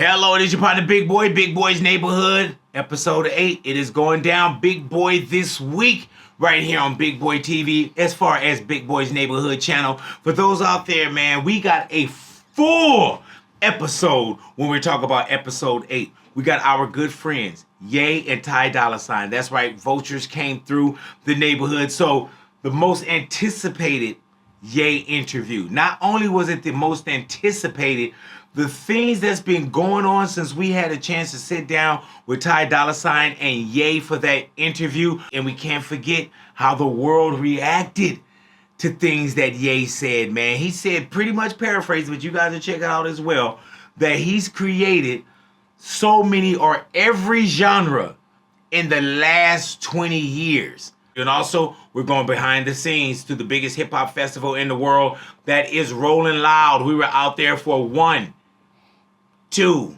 Hello, it is your partner, Big Boy, Big Boy's Neighborhood, episode 8. It is going down, Big Boy, this week, right here on Big Boy TV, as far as Big Boy's Neighborhood channel. For those out there, man, we got a full episode when we talk about episode 8. We got our good friends, Ye and Ty Dolla. That's right, Vultures came through the neighborhood. So the most anticipated Ye interview. Not only was it the most anticipated, the things that's been going on since we had a chance to sit down with Ty Dolla and Ye for that interview. And we can't forget how the world reacted to things that Ye said, man. He said, pretty much paraphrased, but you guys will check it out as well, that he's created so many or every genre in the last 20 years. And also, we're going behind the scenes to the biggest hip-hop festival in the world, that is Rolling Loud. We were out there for 1, 2,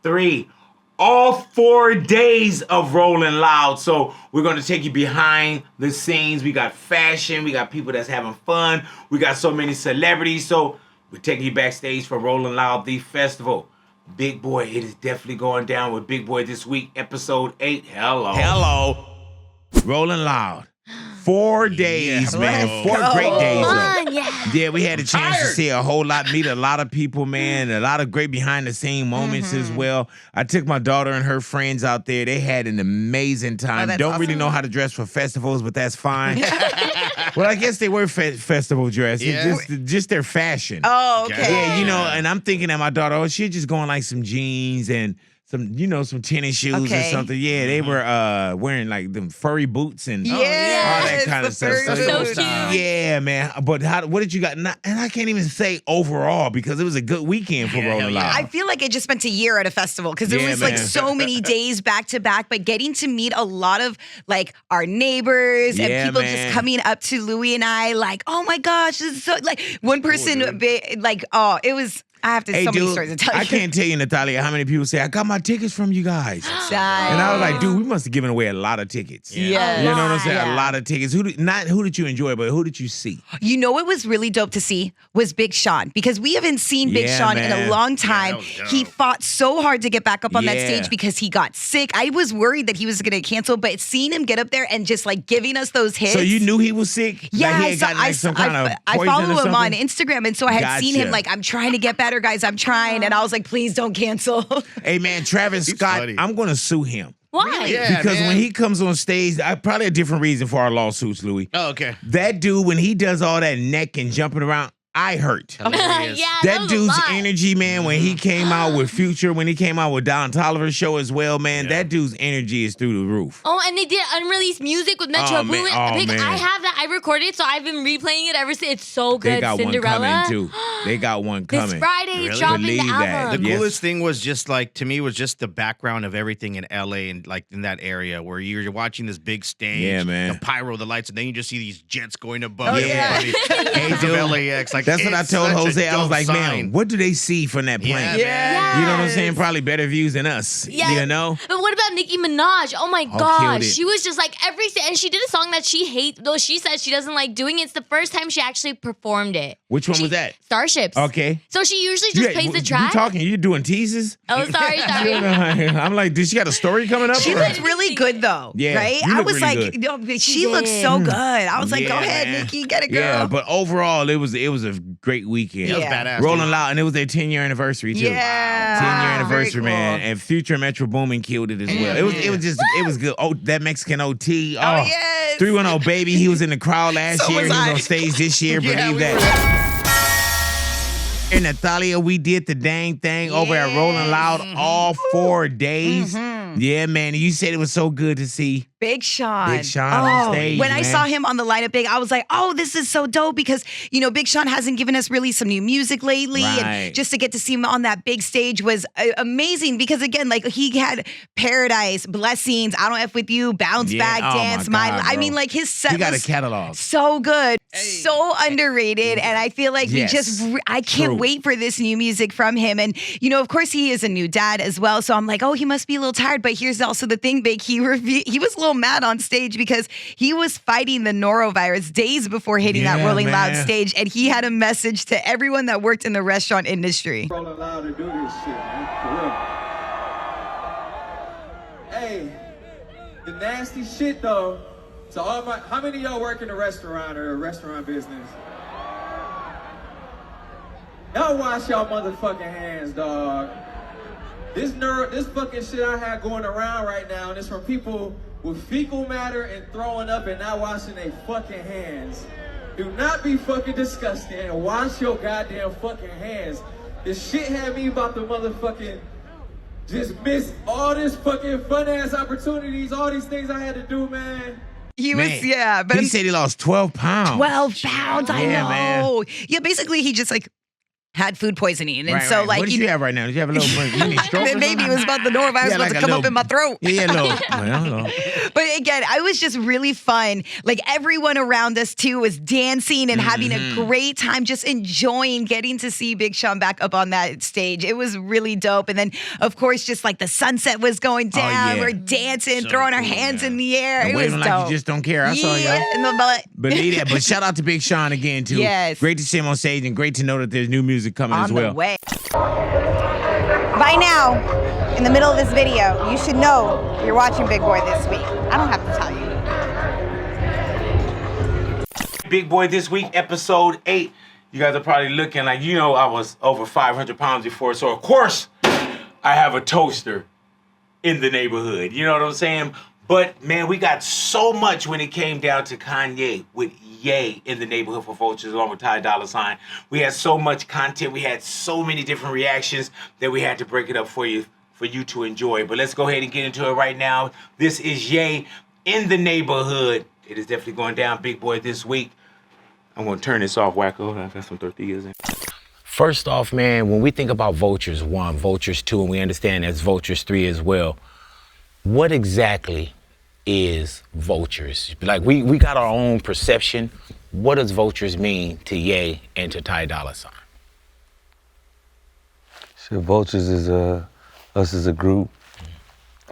3, all 4 days of Rolling Loud. So we're going to take you behind the scenes. We got fashion. We got people that's having fun. We got so many celebrities. So we're taking you backstage for Rolling Loud, the festival. Big Boy, it is definitely going down with Big Boy this week, episode 8. Hello. Rolling Loud. 4 days, man. 4 great days. Yeah, we had a chance to see a whole lot, meet a lot of people, man. A lot of great behind-the-scene moments as well. I took my daughter and her friends out there. They had an amazing time. Don't really know how to dress for festivals, but that's fine. Well, I guess they were festival dress. Yeah. Just their fashion. Oh, okay. Yeah, you know, and I'm thinking that my daughter, oh, she's just going like some jeans and some tennis shoes or something. Yeah, they were wearing like them furry boots and all that kind of stuff. So cute. Yeah, man. But what did you got? And I can't even say overall because it was a good weekend for Rolling Loud. I feel like I just spent a year at a festival because there was like so many days back to back, but getting to meet a lot of like our neighbors and people just coming up to Louie and I like, oh my gosh, this is so like one person it was. I have to so many stories to tell you. I can't tell you, Natalia, how many people say, I got my tickets from you guys. And I was like, dude, we must have given away a lot of tickets. Yeah. You know what I'm saying? A lot of tickets. Who did you enjoy, but who did you see? You know what was really dope to see was Big Sean, because we haven't seen Big Sean in a long time. He fought so hard to get back up on that stage because he got sick. I was worried that he was going to cancel, but seeing him get up there and just like giving us those hits. So you knew he was sick? Yeah, like I follow him on Instagram, and so I had seen him like, I'm trying to get better, guys. I'm trying. And I was like, please don't cancel. Hey, man, Travis Scott, funny. I'm going to sue him. Why? Yeah, because when he comes on stage, probably a different reason for our lawsuits, Louis. Oh, okay. That dude, when he does all that neck and jumping around, I hurt. That dude's energy, man, when he came out with Future, when he came out with Don Toliver's show as well, man, that dude's energy is through the roof. Oh, and they did unreleased music with Metro Boomin. I have that. I recorded it, so I've been replaying it ever since. It's so good. They got Cinderella. one coming, too. They got one coming. This Friday, dropping the album. The coolest thing was just like, to me, was just the background of everything in LA and like in that area where you're watching this big stage, the pyro, the lights, and then you just see these jets going above everybody. Hey, dude, LAX. Like, that's what I told Jose. I was like, man, what do they see from that plane? Yeah. You know what I'm saying? Probably better views than us. You know? But what about Nicki Minaj? Oh my gosh. She was just like and she did a song that she hates, though she says she doesn't like doing it. It's the first time she actually performed it. Which one was that? Starships. Okay. So she usually just plays the track. You doing teases? Oh, sorry. I'm like, did she got a story coming up? She looked really good though. Yeah. Right? I was like, she looked so good. I was like, go ahead, man. Nicki, get it, girl. Yeah, but overall, it was a great weekend. It was badass. Rolling Loud, and it was their 10-year anniversary too. Yeah. 10-year anniversary, cool. Man. And Future Metro Boomin killed it as well. It was good. Oh, that Mexican OT. Oh, yes. 310 Baby. He was in the crowd last year. He was on stage this year. Believe that. And Natalia, we did the dang thing over at Rolling Loud all 4 days. Yeah, man. You said it was so good to see Big Sean. Big Sean on stage, when I saw him on the lineup, I was like, oh, this is so dope because, Big Sean hasn't given us really some new music lately. Right. And just to get to see him on that big stage was amazing because, again, like he had Paradise, Blessings, I Don't F With You, Bounce Back, Dance, my God, I mean, like his set he got was a catalog. so good. so underrated, and I feel like I can't wait for this new music from him. And of course, he is a new dad as well, so I'm like, oh, he must be a little tired. But here's also the thing, Big. He was a little mad on stage because he was fighting the norovirus days before hitting that Rolling Loud stage, and he had a message to everyone that worked in the restaurant industry. Rolling Loud to do this shit, man. For real. Hey, the nasty shit though. So how many of y'all work in a restaurant or a restaurant business? Y'all wash y'all motherfucking hands, dog. This fucking shit I have going around right now, and it's from people with fecal matter and throwing up and not washing their fucking hands. Do not be fucking disgusting and wash your goddamn fucking hands. This shit had me about to motherfucking just miss all this fucking fun ass opportunities, all these things I had to do, man. He said he lost 12 pounds. 12 pounds, I know. Man. Yeah, basically he just had food poisoning. And so what did you have right now? Did you have a little you need stroke? Maybe it was about the norovirus about to come up in my throat. Well, but again, I was just really fun. Like everyone around us too was dancing and having a great time, just enjoying getting to see Big Sean back up on that stage. It was really dope. And then of course, just like the sunset was going down. We're dancing, throwing our hands in the air. And it was dope. Like you just don't care. I saw y'all. Believe that. But shout out to Big Sean again too. Yes. Great to see him on stage and great to know that there's new music coming as well. On the way. By now, in the middle of this video, you should know you're watching Big Boy This Week. I don't have to tell you. Big Boy This Week, episode 8. You guys are probably looking like, I was over 500 pounds before, so of course, I have a toaster in the neighborhood. You know what I'm saying? But, man, we got so much when it came down to Kanye with Ye in the neighborhood for Vultures along with Ty Dolla. We had so much content. We had so many different reactions that we had to break it up for you to enjoy. But let's go ahead and get into it right now. This is Ye in the neighborhood. It is definitely going down, Big Boy, this week. I'm going to turn this off, wacko. I've got some tortillas in. First off, man, when we think about Vultures 1, Vultures 2, and we understand that's Vultures 3 as well, what exactly is Vultures? Like we got our own perception. What does Vultures mean to Ye and to Ty Dolla? Shit, Vultures is us as a group.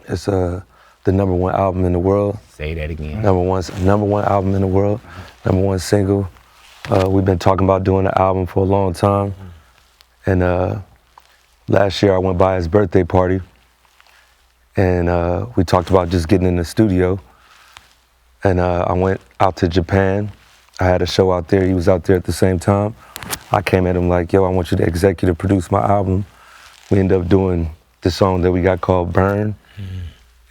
It's the #1 album in the world. Say that again. Number one album in the world. #1 single. We've been talking about doing the album for a long time. And last year I went by his birthday party. And we talked about just getting in the studio. And I went out to Japan. I had a show out there. He was out there at the same time. I came at him like, yo, I want you to executive produce my album. We ended up doing the song that we got called Burn.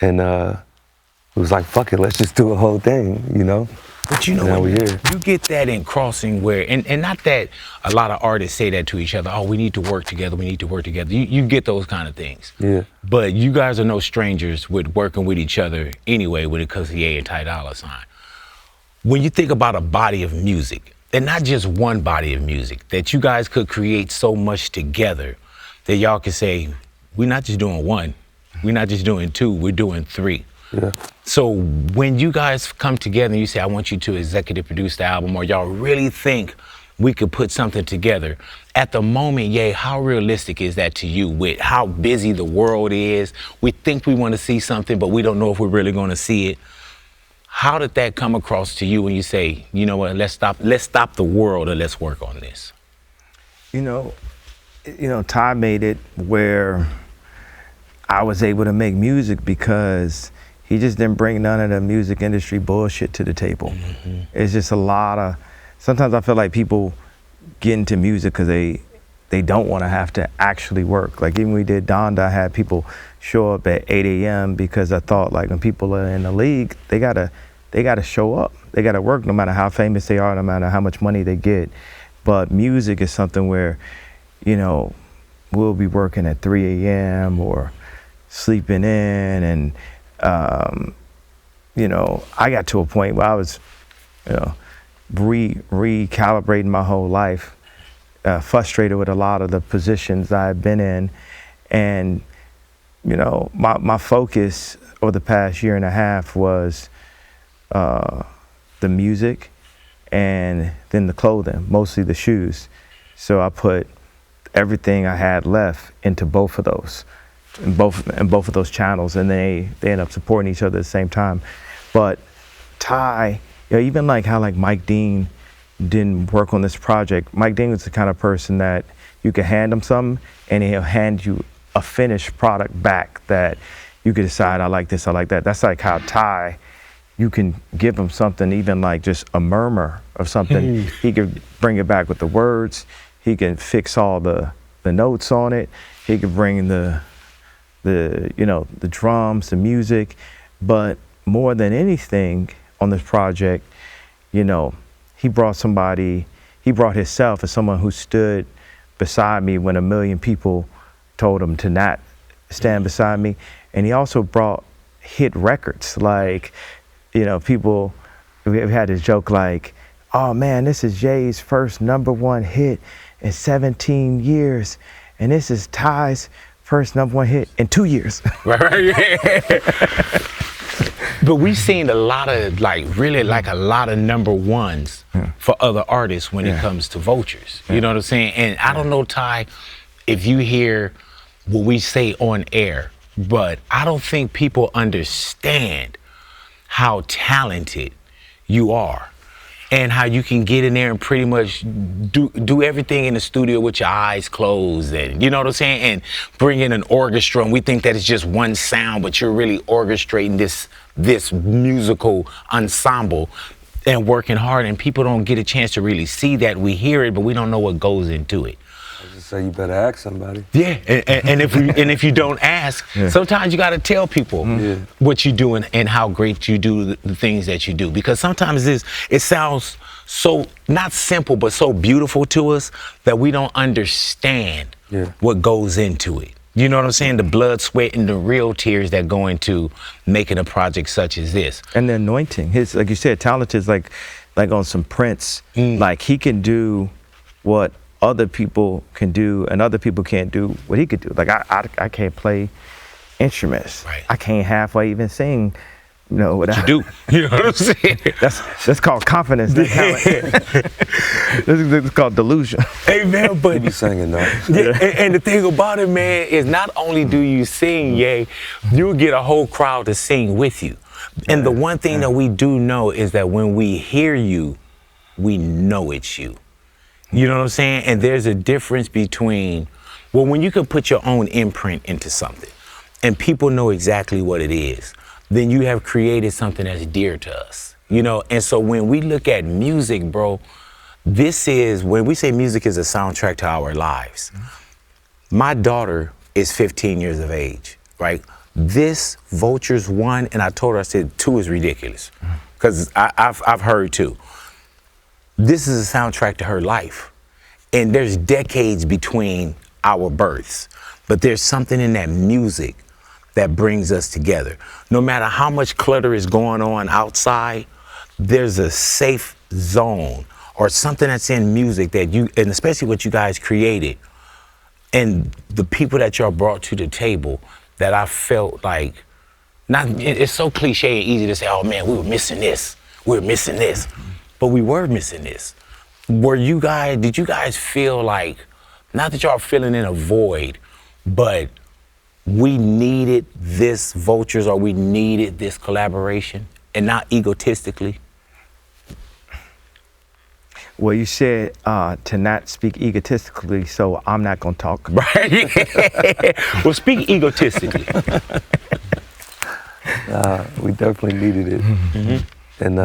And it was like, fuck it, let's just do a whole thing, But now we here. You get that in Crossing where, and not that a lot of artists say that to each other, oh, we need to work together, You get those kind of things. Yeah. But you guys are no strangers with working with each other anyway when it comes to Ye and Ty Dolla. When you think about a body of music, and not just one body of music, that you guys could create so much together that y'all could say, we're not just doing 1, we're not just doing 2, we're doing 3. Yeah. So when you guys come together and you say, I want you to executive produce the album, or y'all really think we could put something together, at the moment, Ye, how realistic is that to you with how busy the world is? We think we want to see something, but we don't know if we're really going to see it. How did that come across to you when you say, you know what, let's stop the world and let's work on this? Ty made it where I was able to make music because he just didn't bring none of the music industry bullshit to the table. It's just a lot of, sometimes I feel like people get into music because they don't want to have to actually work. Like even when we did Donda, I had people show up at 8 a.m. because I thought like when people are in the league, they gotta show up. They gotta work no matter how famous they are, no matter how much money they get. But music is something where, we'll be working at 3 a.m. or sleeping in, and I got to a point where I was, recalibrating my whole life, frustrated with a lot of the positions I've been in, and my focus over the past year and a half was the music and then the clothing, mostly the shoes. So I put everything I had left into both of those, in both of those channels, and they end up supporting each other at the same time. But Ty, even like how like Mike Dean didn't work on this project. Mike Dean was the kind of person that you could hand him something and he'll hand you a finished product back that you could decide, I like this, I like that. That's like how Ty, you can give him something, even like just a murmur of something. He could bring it back with the words. He can fix all the notes on it. He could bring the drums, the music. But more than anything on this project, he brought himself as someone who stood beside me when a million people told him to not stand beside me. And he also brought hit records. Like, people, we had this joke like, oh man, this is Jay's first #1 hit in 17 years. And this is Ty's first #1 hit in 2 years. Right, yeah. But we've seen a lot of really a lot of #1s for other artists when it comes to Vultures. You know what I'm saying? And I don't know, Ty, if you hear what we say on air, but I don't think people understand how talented you are and how you can get in there and pretty much do everything in the studio with your eyes closed, and you know what I'm saying, and bring in an orchestra, and we think that it's just one sound, but you're really orchestrating this musical ensemble and working hard, and people don't get a chance to really see that. We hear it, but we don't know what goes into it. I just say you better ask somebody. Yeah, and if you don't ask, sometimes you got to tell people what you're doing and how great you do the things that you do, because sometimes it sounds so not simple but so beautiful to us that we don't understand what goes into it. You know what I'm saying? The blood, sweat, and the real tears that go into making a project such as this. And the anointing. His, like you said, talent is like on some Prince. Like he can do what other people can do, and other people can't do what he could do. Like I can't play instruments. Right. I can't halfway even sing. What you do. You know what I'm saying? That's called confidence. That's this is called delusion. Hey man, but You be singing though. and the thing about it, man, is not only do you sing, you get a whole crowd to sing with you. And the one thing that we do know is that when we hear you, we know it's you. You know what I'm saying? And there's a difference between, when you can put your own imprint into something and people know exactly what it is, then you have created something that's dear to us, And so when we look at music, bro, when we say music is a soundtrack to our lives. My daughter is 15 years of age, right? This Vultures 1, and I told her, I said 2 is ridiculous, because I've heard 2. This is a soundtrack to her life. And there's decades between our births, but there's something in that music that brings us together. No matter how much clutter is going on outside, there's a safe zone or something that's in music that and especially what you guys created, and the people that y'all brought to the table, that I felt like, it's so cliche and easy to say, oh man, we were missing this, but we were missing this. Did you guys feel like, not that y'all feeling in a void, but we needed this Vultures, or we needed this collaboration, and not egotistically? Well, you said to not speak egotistically, so I'm not going to talk. Right. Well, speak egotistically. We definitely needed it. And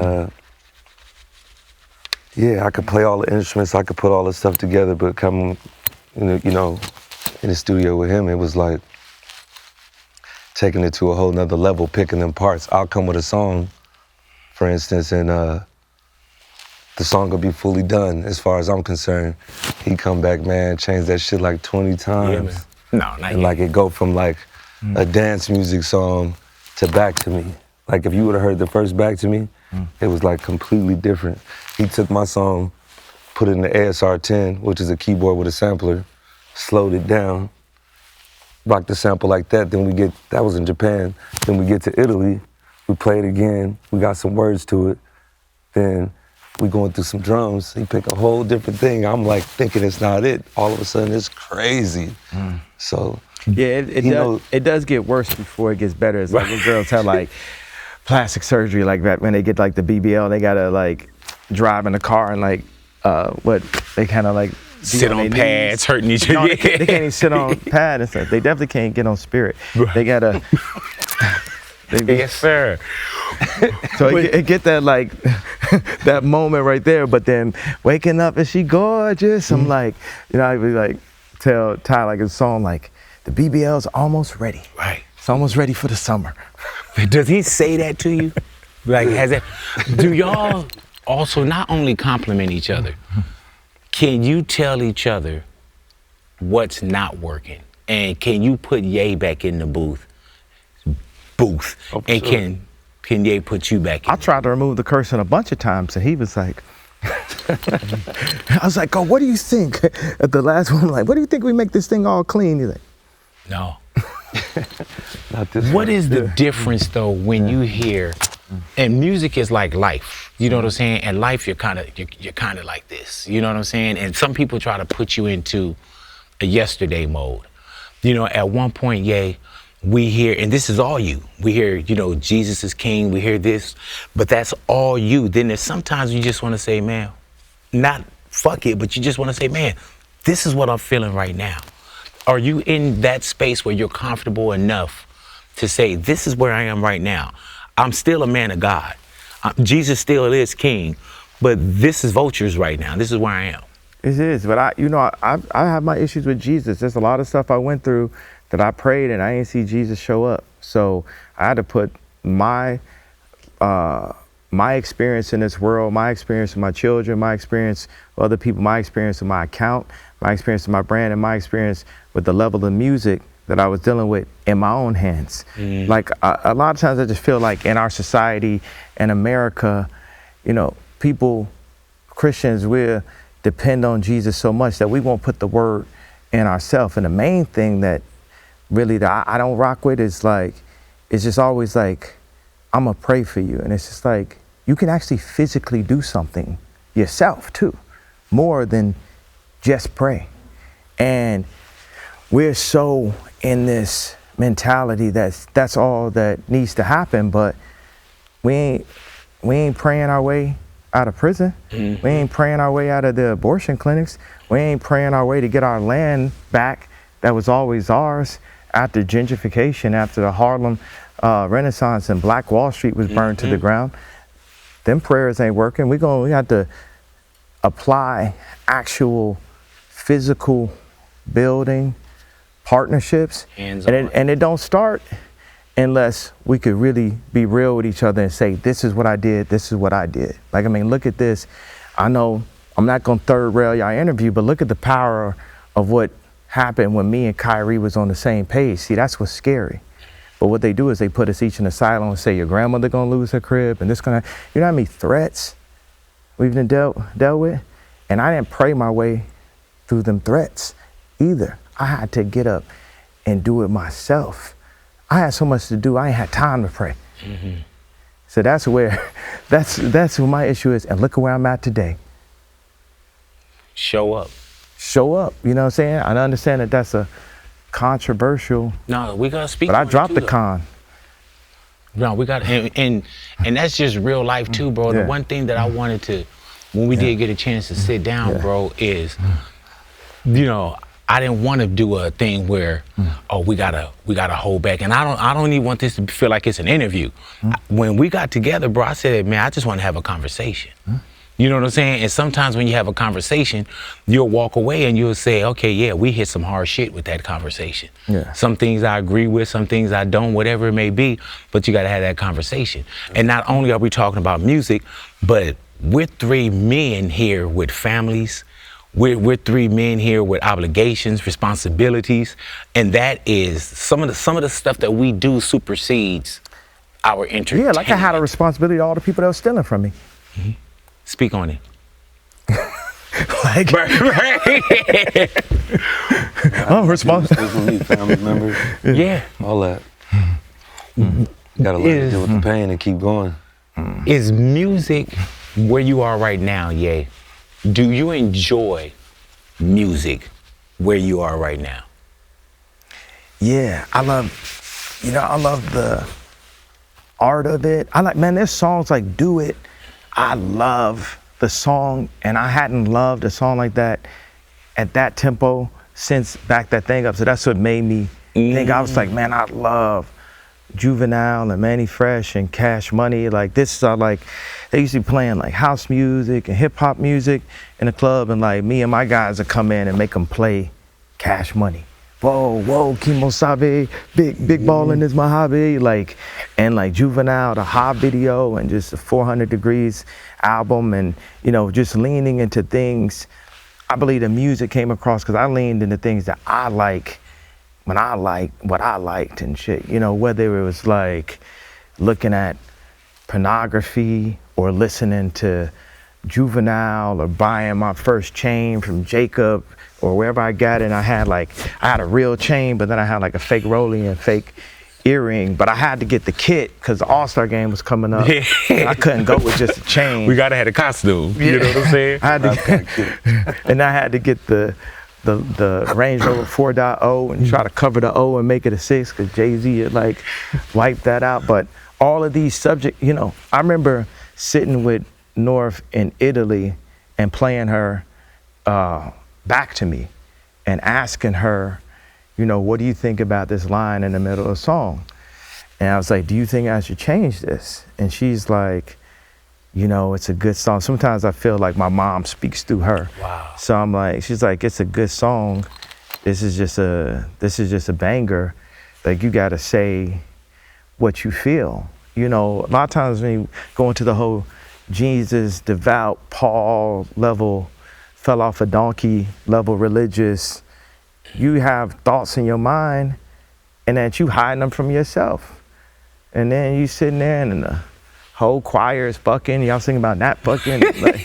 I could play all the instruments, I could put all the stuff together, but coming, in the studio with him, it was like taking it to a whole nother level, picking them parts. I'll come with a song, for instance, and the song will be fully done as far as I'm concerned. He come back, man, change that shit like 20 times. Yeah, no, not and yet. it go from a dance music song to Back to Me. Like if you would have heard the first Back to Me, it was like completely different. He took my song, put it in the ASR 10, which is a keyboard with a sampler, slowed it down, rocked the sample like that. Then that was in Japan. Then we get to Italy, we play it again, we got some words to it. Then we going through some drums. He pick a whole different thing. I'm like thinking it's not it. All of a sudden, it's crazy. So yeah, it does get worse before it gets better. It's like when girls have like plastic surgery like that, when they get like the BBL, they gotta like drive in the car and like they kind of like sit on pads, hurting each other. No, they can't even sit on pad and stuff. They definitely can't get on Spirit. They gotta. Yes, sir. So it get that like that moment right there. But then waking up and she gorgeous. I'm like, you know, I be like tell Ty like a song like the BBL's almost ready. Right. It's almost ready for the summer. Does he say that to you? Like, do y'all also not only compliment each other, can you tell each other what's not working? And can you put Ye back in the booth? Oh, and sure. can Ye put you back in? I tried to remove the cursing a bunch of times, and he was like, I was like, oh, what do you think? At the last one, I'm like, what do you think we make this thing all clean? He's like, No. Not this What one. is the difference though when you hear, and music is like life, you know what I'm saying? And life, you're kind of like this, you know what I'm saying? And some people try to put you into a yesterday mode. You know, at one point, Ye, we hear, and this is all you. We hear, you know, Jesus is king. We hear this, but that's all you. Then there's sometimes you just want to say, man, not fuck it, but you just want to say, man, this is what I'm feeling right now. Are you in that space where you're comfortable enough to say, this is where I am right now? I'm still a man of God. Jesus still is king, but this is Vultures right now. This is where I am. it is, but I have my issues with Jesus. There's a lot of stuff I went through that I prayed and I didn't see Jesus show up. So I had to put my experience in this world, my experience with my children, my experience with other people, my experience with my account, my experience with my brand, and my experience with the level of music that I was dealing with in my own hands. Like a lot of times I just feel like in our society in America, you know, people, Christians, we're depend on Jesus so much that we won't put the word in ourselves. And the main thing that really that I don't rock with is like, it's just always like, I'm gonna pray for you. And it's just like, you can actually physically do something yourself too, more than just pray. And we're so in this mentality that's all that needs to happen, but we ain't praying our way out of prison. We ain't praying our way out of the abortion clinics. We ain't praying our way to get our land back that was always ours after gentrification, after the Harlem Renaissance and Black Wall Street was burned to the ground. Them prayers ain't working. We have to apply actual physical building partnerships, and it don't start unless we could really be real with each other and say, this is what I did, this is what I did. Like, I mean, look at this. I know I'm not gonna third rail y'all interview, but look at the power of what happened when me and Kyrie was on the same page. See, that's what's scary. But what they do is they put us each in a silo and say, your grandmother gonna lose her crib, and this gonna, you know how many threats we've been dealt with? And I didn't pray my way through them threats either. I had to get up and do it myself. I had so much to do, I ain't had time to pray. So that's where, that's what my issue is. And look at where I'm at today. Show up. Show up, you know what I'm saying? I understand that that's a controversial. No, we gotta speak. But I dropped the con. No, we got, and that's just real life too, bro. The one thing that I wanted to, when we did get a chance to sit down, bro, is, you know, I didn't want to do a thing where, oh, we gotta hold back, and I don't even want this to feel like it's an interview. When we got together, bro, I said, man, I just want to have a conversation. You know what I'm saying? And sometimes when you have a conversation, you'll walk away and you'll say, okay, yeah, we hit some hard shit with that conversation. Some things I agree with, some things I don't, whatever it may be, but you got to have that conversation. And not only are we talking about music, but we're three men here with families. We're three men here with obligations, responsibilities, and that is some of the stuff that we do supersedes our entertainment. Yeah, like I had a responsibility to all the people that were stealing from me. Speak on it. Like, I'm responsible. Family members. Yeah. All that. Gotta let it deal with the pain and keep going. Is music where you are right now, Ye, do you enjoy music where you are right now? Yeah, I love the art of it. There's songs like Do It. I love the song, and I hadn't loved a song like that at that tempo since Back That Thing Up. So that's what made me think. I was like, man, I love Juvenile and Manny Fresh and Cash Money. Like, this is like, they used to be playing like house music and hip hop music in the club, and like me and my guys would come in and make them play Cash Money. Whoa, Kimo Sabe, big ballin' is my hobby. Like, and like Juvenile, the Hob video, and just the 400 Degrees album, and just leaning into things. I believe the music came across because I leaned into things that I like when I like what I liked and shit. Whether it was like looking at pornography or listening to Juvenile or buying my first chain from Jacob or wherever I got it. And I had a real chain, but then I had like a fake rollie and fake earring, but I had to get the kit because the All-Star game was coming up. I couldn't go with just a chain. We gotta have a costume. You know what I'm saying? I had to get the Range Rover 4.0 and try to cover the O and make it a 6 because Jay-Z had like wiped that out. But all of these subjects, I remember sitting with North in Italy and playing her Back to Me and asking her, what do you think about this line in the middle of the song? And I was like, do you think I should change this? And she's like, it's a good song. Sometimes I feel like my mom speaks through her. Wow. So I'm like, she's like, it's a good song. This is just a banger. Like, you gotta say what you feel. A lot of times when you go into the whole Jesus, devout, Paul level, fell off a donkey level religious, you have thoughts in your mind and that you hiding them from yourself. And then you sitting there and the whole choir is fucking, y'all singing about not fucking. Like,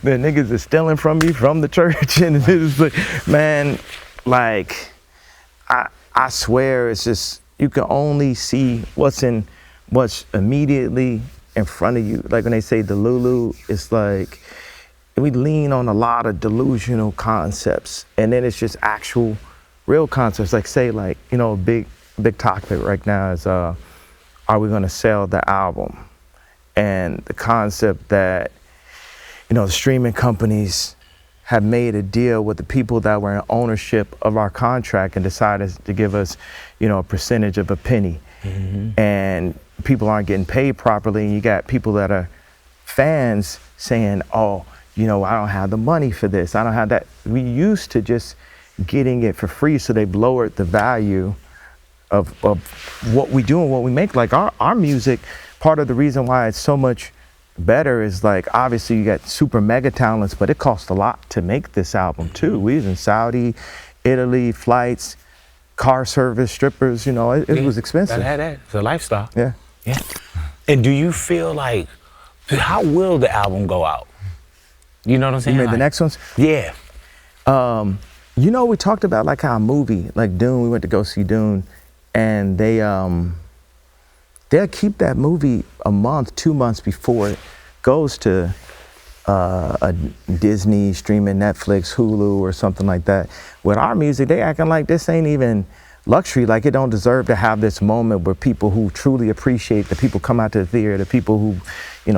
the niggas is stealing from you from the church. And it's like, man, like, I swear it's just, you can only see what's immediately in front of you. Like when they say Delulu, it's like, we lean on a lot of delusional concepts, and then it's just actual real concepts. Like say like, a big topic right now is, are we gonna sell the album? And the concept that, the streaming companies have made a deal with the people that were in ownership of our contract and decided to give us, a percentage of a penny. Mm-hmm. And people aren't getting paid properly, and you got people that are fans saying, oh, I don't have the money for this. I don't have that. We used to just getting it for free, so they've lowered the value of what we do and what we make. Like our music, part of the reason why it's so much better is like, obviously you got super mega talents, but it costs a lot to make this album too. We was in Saudi, Italy, flights, car service, strippers, it was expensive. That. It's a lifestyle. Yeah. And do you feel like, how will the album go out? You know what I'm saying? You mean the next ones? Yeah. We talked about like how a movie, like Dune, we went to go see Dune, and they'll keep that movie a month, 2 months before it goes to a Disney, streaming Netflix, Hulu, or something like that. With our music, they acting like this ain't even luxury, like it don't deserve to have this moment where people who truly appreciate, the people come out to the theater, the people who,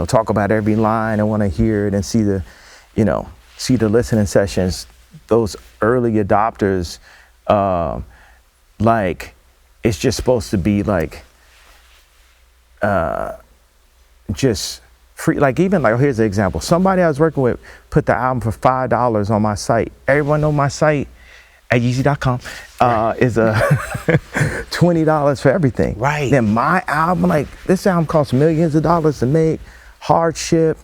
talk about every line and want to hear it and see the listening sessions, those early adopters, like, it's just supposed to be like, just free. Like even like, here's an example. Somebody I was working with put the album for $5 on my site. Everyone know my site at Yeezy.com is $20 for everything. Right. Then my album, like this album costs millions of dollars to make, hardship,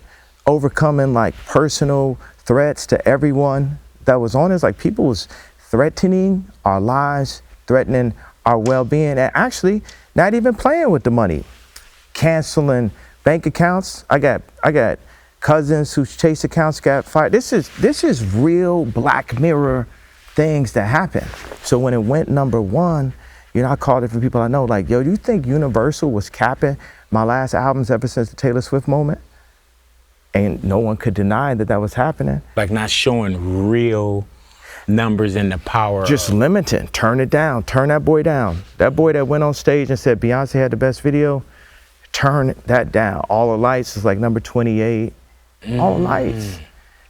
overcoming like personal threats to everyone that was on it. Like people was threatening our lives, threatening our well-being, and actually not even playing with the money, canceling bank accounts. I got cousins whose Chase accounts got fired. This is real Black Mirror things that happen. So when it went number one, You know, I called different people I know, like, yo, do you think Universal was capping my last albums ever since the Taylor Swift moment? And no one could deny that that was happening. Like not showing real numbers and the power. Just limiting, turn it down, turn that boy down. That boy that went on stage and said Beyonce had the best video, turn that down. All the Lights is like number 28. All the Lights.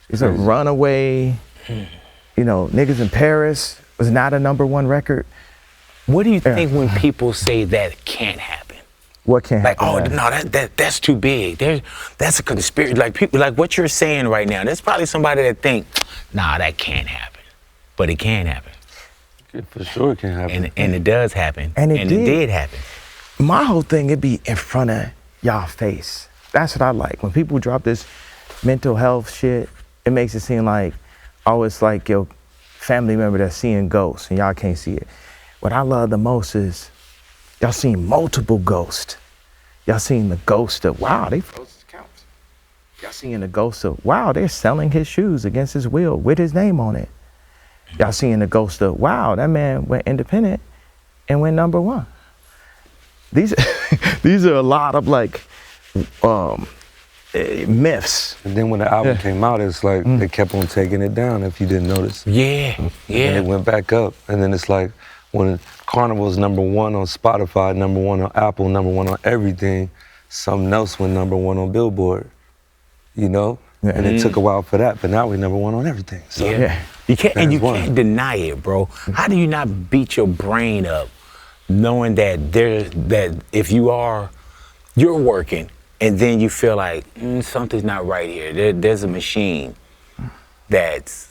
It's a Runaway. You know, Niggas in Paris was not a number 1 record. What do you think when people say that can't happen? What can't happen? Like, oh no, that's too big. That's a conspiracy. Like people, like what you're saying right now. There's probably somebody that think, nah, that can't happen, but it can happen. For sure, it can happen. And it does happen. And it did happen. My whole thing, it'd be in front of y'all face. That's what I like. When people drop this mental health shit, it makes it seem like, oh, it's like your family member that's seeing ghosts and y'all can't see it. What I love the most is y'all seen multiple ghosts. Y'all seen the ghost of, wow, they froze his accounts. Y'all seen the ghost of, wow, they're selling his shoes against his will with his name on it. Y'all seeing the ghost of, wow, that man went independent and went number 1. These are a lot of like myths. And then when the album came out, it's like they kept on taking it down, if you didn't notice. Yeah. And it went back up. And then it's like when Carnival's number 1 on Spotify, number 1 on Apple, number 1 on everything, something else went number 1 on Billboard, you know? And it took a while for that, but now we're number 1 on everything. So you can't deny it, bro. How do you not beat your brain up knowing that that if you're working and then you feel like something's not right here. There's a machine that's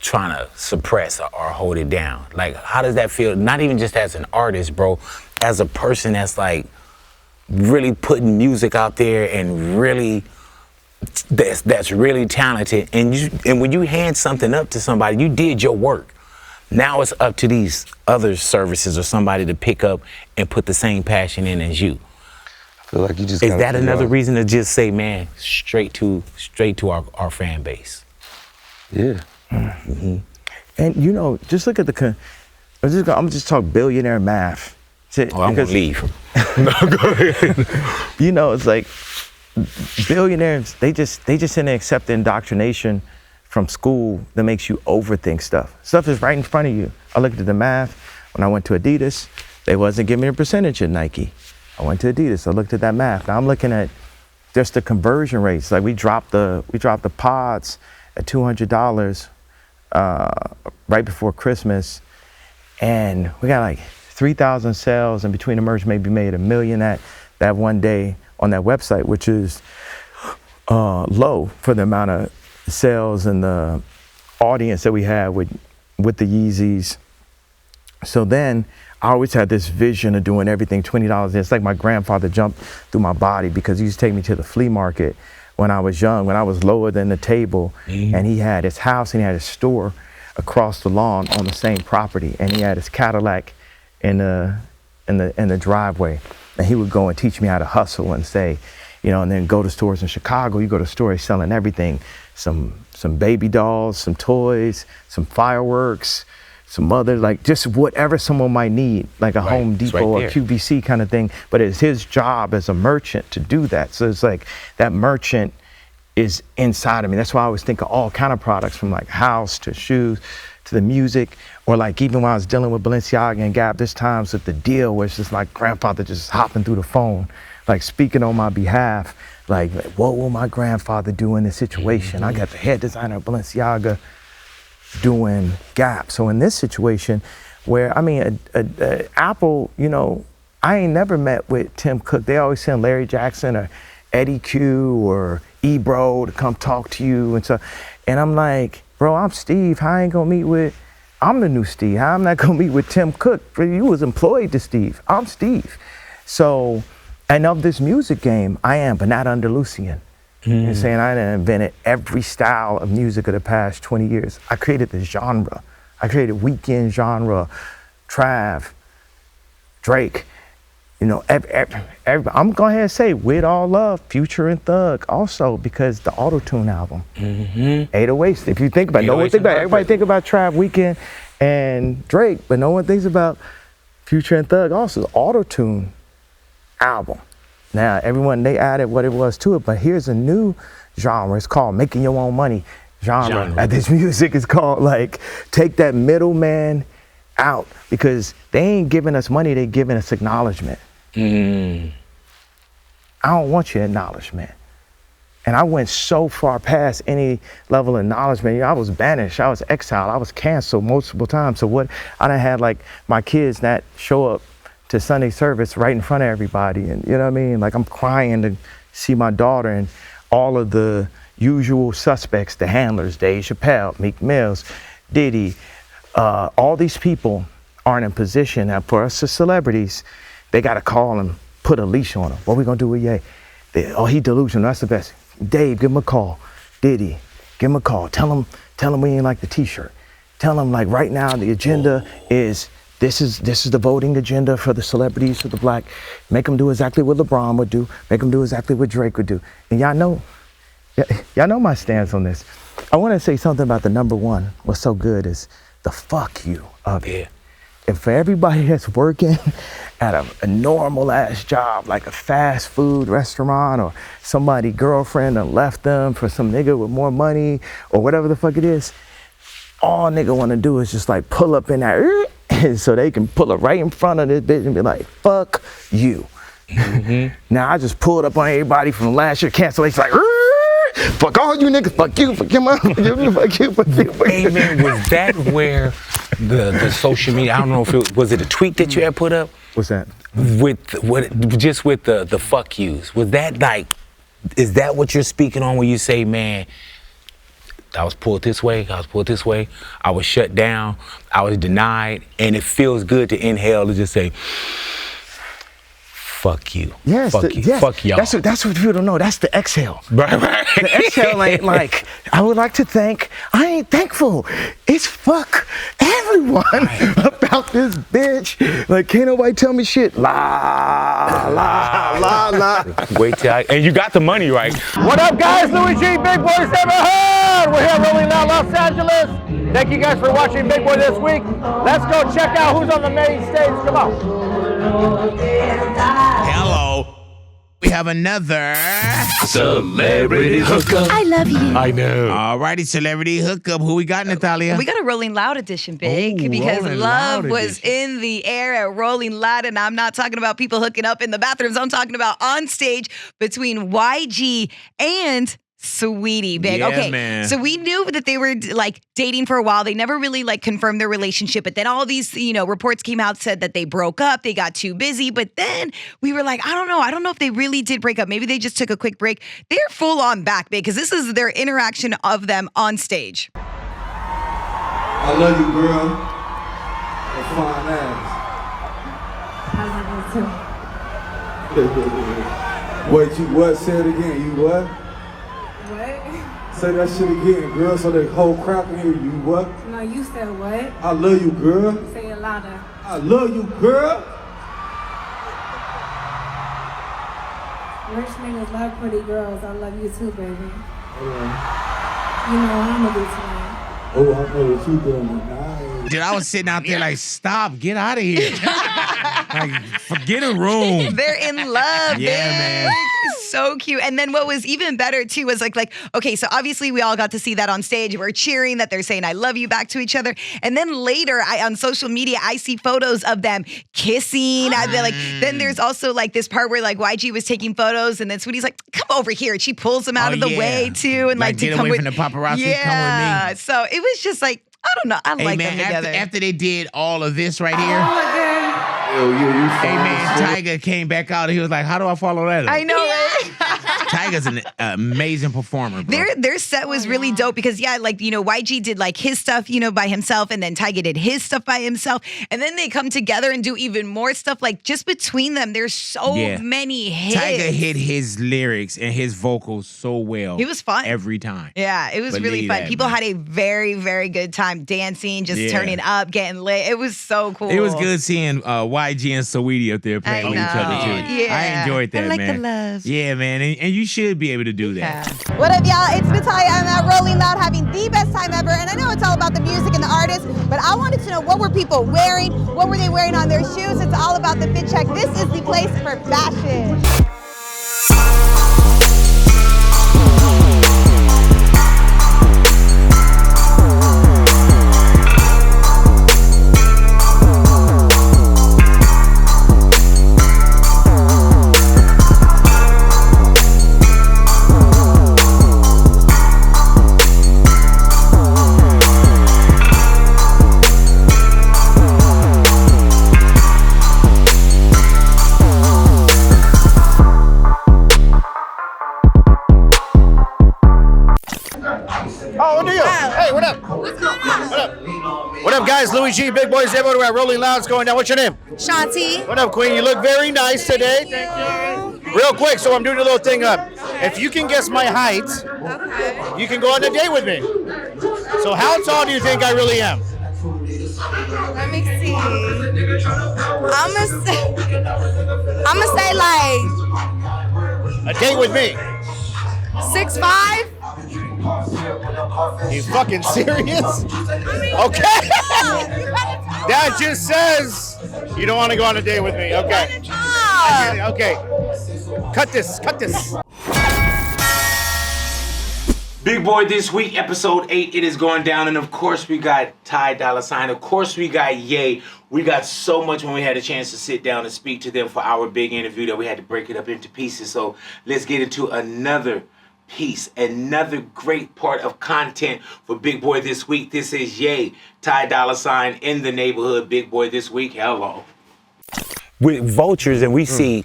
trying to suppress or hold it down. Like, how does that feel? Not even just as an artist, bro, as a person that's like really putting music out there and really that's really talented. And when you hand something up to somebody, you did your work. Now it's up to these other services or somebody to pick up and put the same passion in as you. I feel like you just is that another reason to just say, man, straight to our fan base? Yeah. Mm-hmm. And you know, just look at I'm just talk billionaire math. I'm gonna leave. No, go ahead. You know, it's like billionaires. They just didn't accept the indoctrination from school that makes you overthink stuff. Stuff is right in front of you. I looked at the math when I went to Adidas. They wasn't giving me a percentage at Nike. I went to Adidas. I looked at that math. Now I'm looking at just the conversion rates. Like we dropped the pods at $200 right before Christmas, and we got like 3,000 sales, and between the merch maybe made $1 million that one day on that website, which is low for the amount of sales and the audience that we had with the Yeezys. So then I always had this vision of doing everything $20. It's like my grandfather jumped through my body because he used to take me to the flea market when I was young, when I was lower than the table, and he had his house and he had his store across the lawn on the same property, and he had his Cadillac in the driveway, and he would go and teach me how to hustle and say, you know, and then go to stores in Chicago. You go to stores selling everything, some baby dolls, some toys, some fireworks, some other, like just whatever someone might need, like a Home Depot or QVC kind of thing. But it's his job as a merchant to do that. So it's like that merchant is inside of me. That's why I always think of all kind of products, from like house to shoes to the music, or like even when I was dealing with Balenciaga and Gap, there's times with the deal where it's just like grandfather just hopping through the phone, like speaking on my behalf, like what will my grandfather do in this situation? I got the head designer of Balenciaga doing Gap. So in this situation where, I mean, Apple, you know, I ain't never met with Tim Cook. They always send Larry Jackson or Eddie Q or Ebro to come talk to you and so, and I'm like, bro, I'm Steve. How I ain't gonna meet with, I'm the new Steve. How I'm not gonna meet with Tim Cook? You was employed to Steve. I'm Steve. So, and of this music game, I am, but not under Lucian. You're saying I invented every style of music of the past 20 years. I created the genre. I created weekend genre, Trav, Drake. You know, I'm going ahead and say, with all love, Future and Thug also, because the Auto-Tune album. 808s. If you think about it, everybody think about Trav, Weekend, and Drake, but no one thinks about Future and Thug also auto-tune album. Now, everyone, they added what it was to it, but here's a new genre. It's called making your own money genre. This music is called, like, take that middleman out, because they ain't giving us money, they giving us acknowledgement. I don't want your acknowledgement. And I went so far past any level of acknowledgement. I was banished, I was exiled, I was canceled multiple times. So what, I done had like my kids that show up to Sunday service right in front of everybody. And you know what I mean? Like I'm crying to see my daughter, and all of the usual suspects, the handlers, Dave Chappelle, Meek Mills, Diddy, all these people aren't in position. Now for us as celebrities, they got to call and put a leash on them. What we gonna do with Ye? He delusional, that's the best. Dave, give him a call. Diddy, give him a call. Tell him we ain't like the t-shirt. Tell him like right now the agenda is, this is the voting agenda for the celebrities, for the black. Make them do exactly what LeBron would do. Make them do exactly what Drake would do. And y'all know my stance on this. I want to say something about the number one. What's so good is the fuck you of it. And for everybody that's working at a normal ass job, like a fast food restaurant, or somebody girlfriend that left them for some nigga with more money, or whatever the fuck it is, all nigga want to do is just like pull up in that, so they can pull up right in front of this bitch and be like, fuck you. Now I just pulled up on everybody from last year cancellation, like, fuck all you niggas, fuck you, fuck your mom, fuck you, fuck you, fuck you. Hey man, was that where the social media, I don't know if it was it a tweet that you had put up? What's that? With the fuck yous. Was that like, is that what you're speaking on when you say, man, I was pulled this way, I was shut down, I was denied, and it feels good to inhale to just say, fuck you. Yes, fuck you. Fuck y'all. That's what people don't know. That's the exhale. Right. The exhale ain't like, I would like to thank, I ain't thankful. It's fuck everyone about this bitch. Like, can't nobody tell me shit. La. Wait till and you got the money right. What up, guys? Louis G, Big Boys Never Heard. We're here rolling out Los Angeles. Thank you guys for watching Big Boy this week. Let's go check out who's on the main stage. Come on. Hello. We have another Celebrity Hookup. I love you. I know. Alrighty, Celebrity Hookup. Who we got, Natalia? We got a Rolling Loud edition, Big, because Rolling love Loud was edition. in the air at Rolling Loud, and I'm not talking about people hooking up in the bathrooms. I'm talking about on stage between YG and Saweetie, Big. Yeah, Okay, man. so we knew that they were like dating for a while. They never really like confirmed their relationship, but then all these, reports came out, said that they broke up, they got too busy, but then we were like, I don't know if they really did break up. Maybe they just took a quick break. They're full on back, Big, because this is their interaction of them on stage. I love you, girl. Your fine ass. I love you too. Wait, you what? Say it again. You what? What? Say that shit again, girl, so the whole crowd can hear you. What? No, you said what? I love you, girl. Say it louder. I love you, girl. Rich niggas love pretty girls. I love you too, baby. You know I'm a good tonight. Oh, I know what you doing tonight. Dude, I was sitting out there like, stop, get out of here. Like, forget a room. They're in love. Yeah, man. So cute. And then what was even better too was like, okay, so obviously we all got to see that on stage. We're cheering that they're saying I love you back to each other. And then later on social media, I see photos of them kissing. Then there's also like this part where like YG was taking photos and then Sweetie's like, come over here. And she pulls him out of the way too. And like to get come away with from the paparazzi, yeah. come with me. So it was just like, I don't know. I like them together. After they did all of this right here, Hey man, Tyga came back out and he was like, how do I follow that up? I know, right? Tyga's an amazing performer, bro. Their set was really dope because, YG did like his stuff, by himself, and then Tyga did his stuff by himself. And then they come together and do even more stuff. Like just between them, there's so many hits. Tyga hit his lyrics and his vocals so well. He was fun. Every time. Yeah, it was really fun. People had a very, very good time dancing, just turning up, getting lit. It was so cool. It was good seeing YG and Saweetie up there playing with each other too. Yeah. I enjoyed that, I like man. the love. Yeah, man. And you should should be able to do that. What up, y'all? It's Natalia. I'm at Rolling Loud having the best time ever. And I know it's all about the music and the artists, but I wanted to know, what were people wearing? What were they wearing on their shoes? It's all about the fit check. This is the place for fashion. What up, guys? Louis G, Big Boys, everywhere. We're at Rolling Loud's going down. What's your name? Shanti. What up, Queen? You look very nice today. Thank you. Real quick, so I'm doing a little thing up. If you can guess my height, you can go on a date with me. So how tall do you think I really am? Let me see. I'm gonna say like a date with me. 6'5". You fucking serious? Okay. That just says you don't want to go on a date with me. Okay. Okay. Cut this. Big Boy This Week, episode 8, it is going down. And of course we got Ty Dolla $ign. Of course we got Ye. We got so much when we had a chance to sit down and speak to them for our big interview that we had to break it up into pieces. So let's get into another piece, another great part of content for Big Boy This Week. This is Ye, Ty Dolla $ign in the neighborhood. Big Boy This Week, hello. With Vultures, and we see,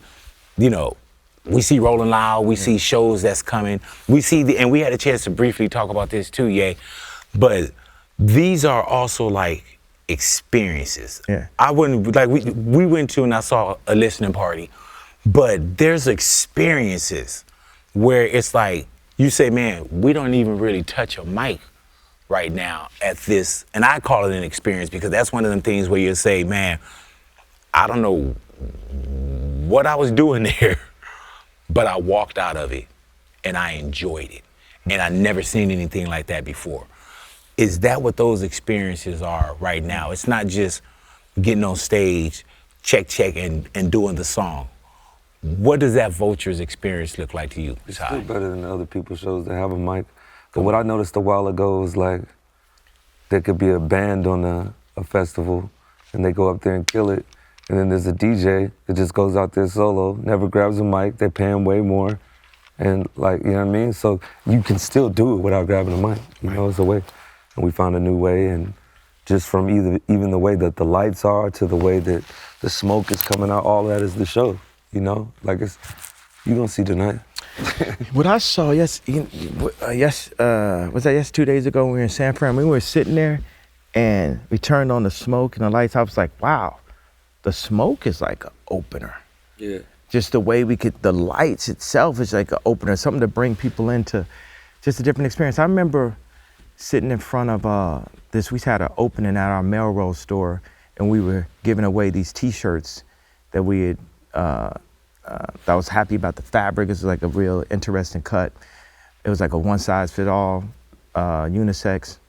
we see Rolling Loud, we see shows that's coming. We see, and we had a chance to briefly talk about this too, Ye. But these are also like experiences. Yeah. I wouldn't, like we went to and I saw a listening party, but there's experiences where it's like, you say, man, we don't even really touch a mic right now at this. And I call it an experience because that's one of them things where you say, man, I don't know what I was doing there, but I walked out of it and I enjoyed it. And I never seen anything like that before. Is that what those experiences are right now? It's not just getting on stage, check, and doing the song. What does that Vultures experience look like to you? It's still better than other people's shows that have a mic. But what I noticed a while ago is like, there could be a band on a festival and they go up there and kill it. And then there's a DJ that just goes out there solo, never grabs a mic, they pay him way more. And like, you know what I mean? So you can still do it without grabbing a mic. You know, it's a way. And we found a new way, and just from even the way that the lights are to the way that the smoke is coming out, all that is the show. You know, like you gonna see tonight. What I saw, was that 2 days ago when we were in San Fran? We were sitting there and we turned on the smoke and the lights. I was like, wow, the smoke is like an opener. Yeah. Just the way the lights itself is like an opener, something to bring people into just a different experience. I remember sitting in front of we had an opening at our Melrose store and we were giving away these t-shirts that we had, I was happy about the fabric. It was like a real interesting cut. It was like a one-size-fits-all, unisex.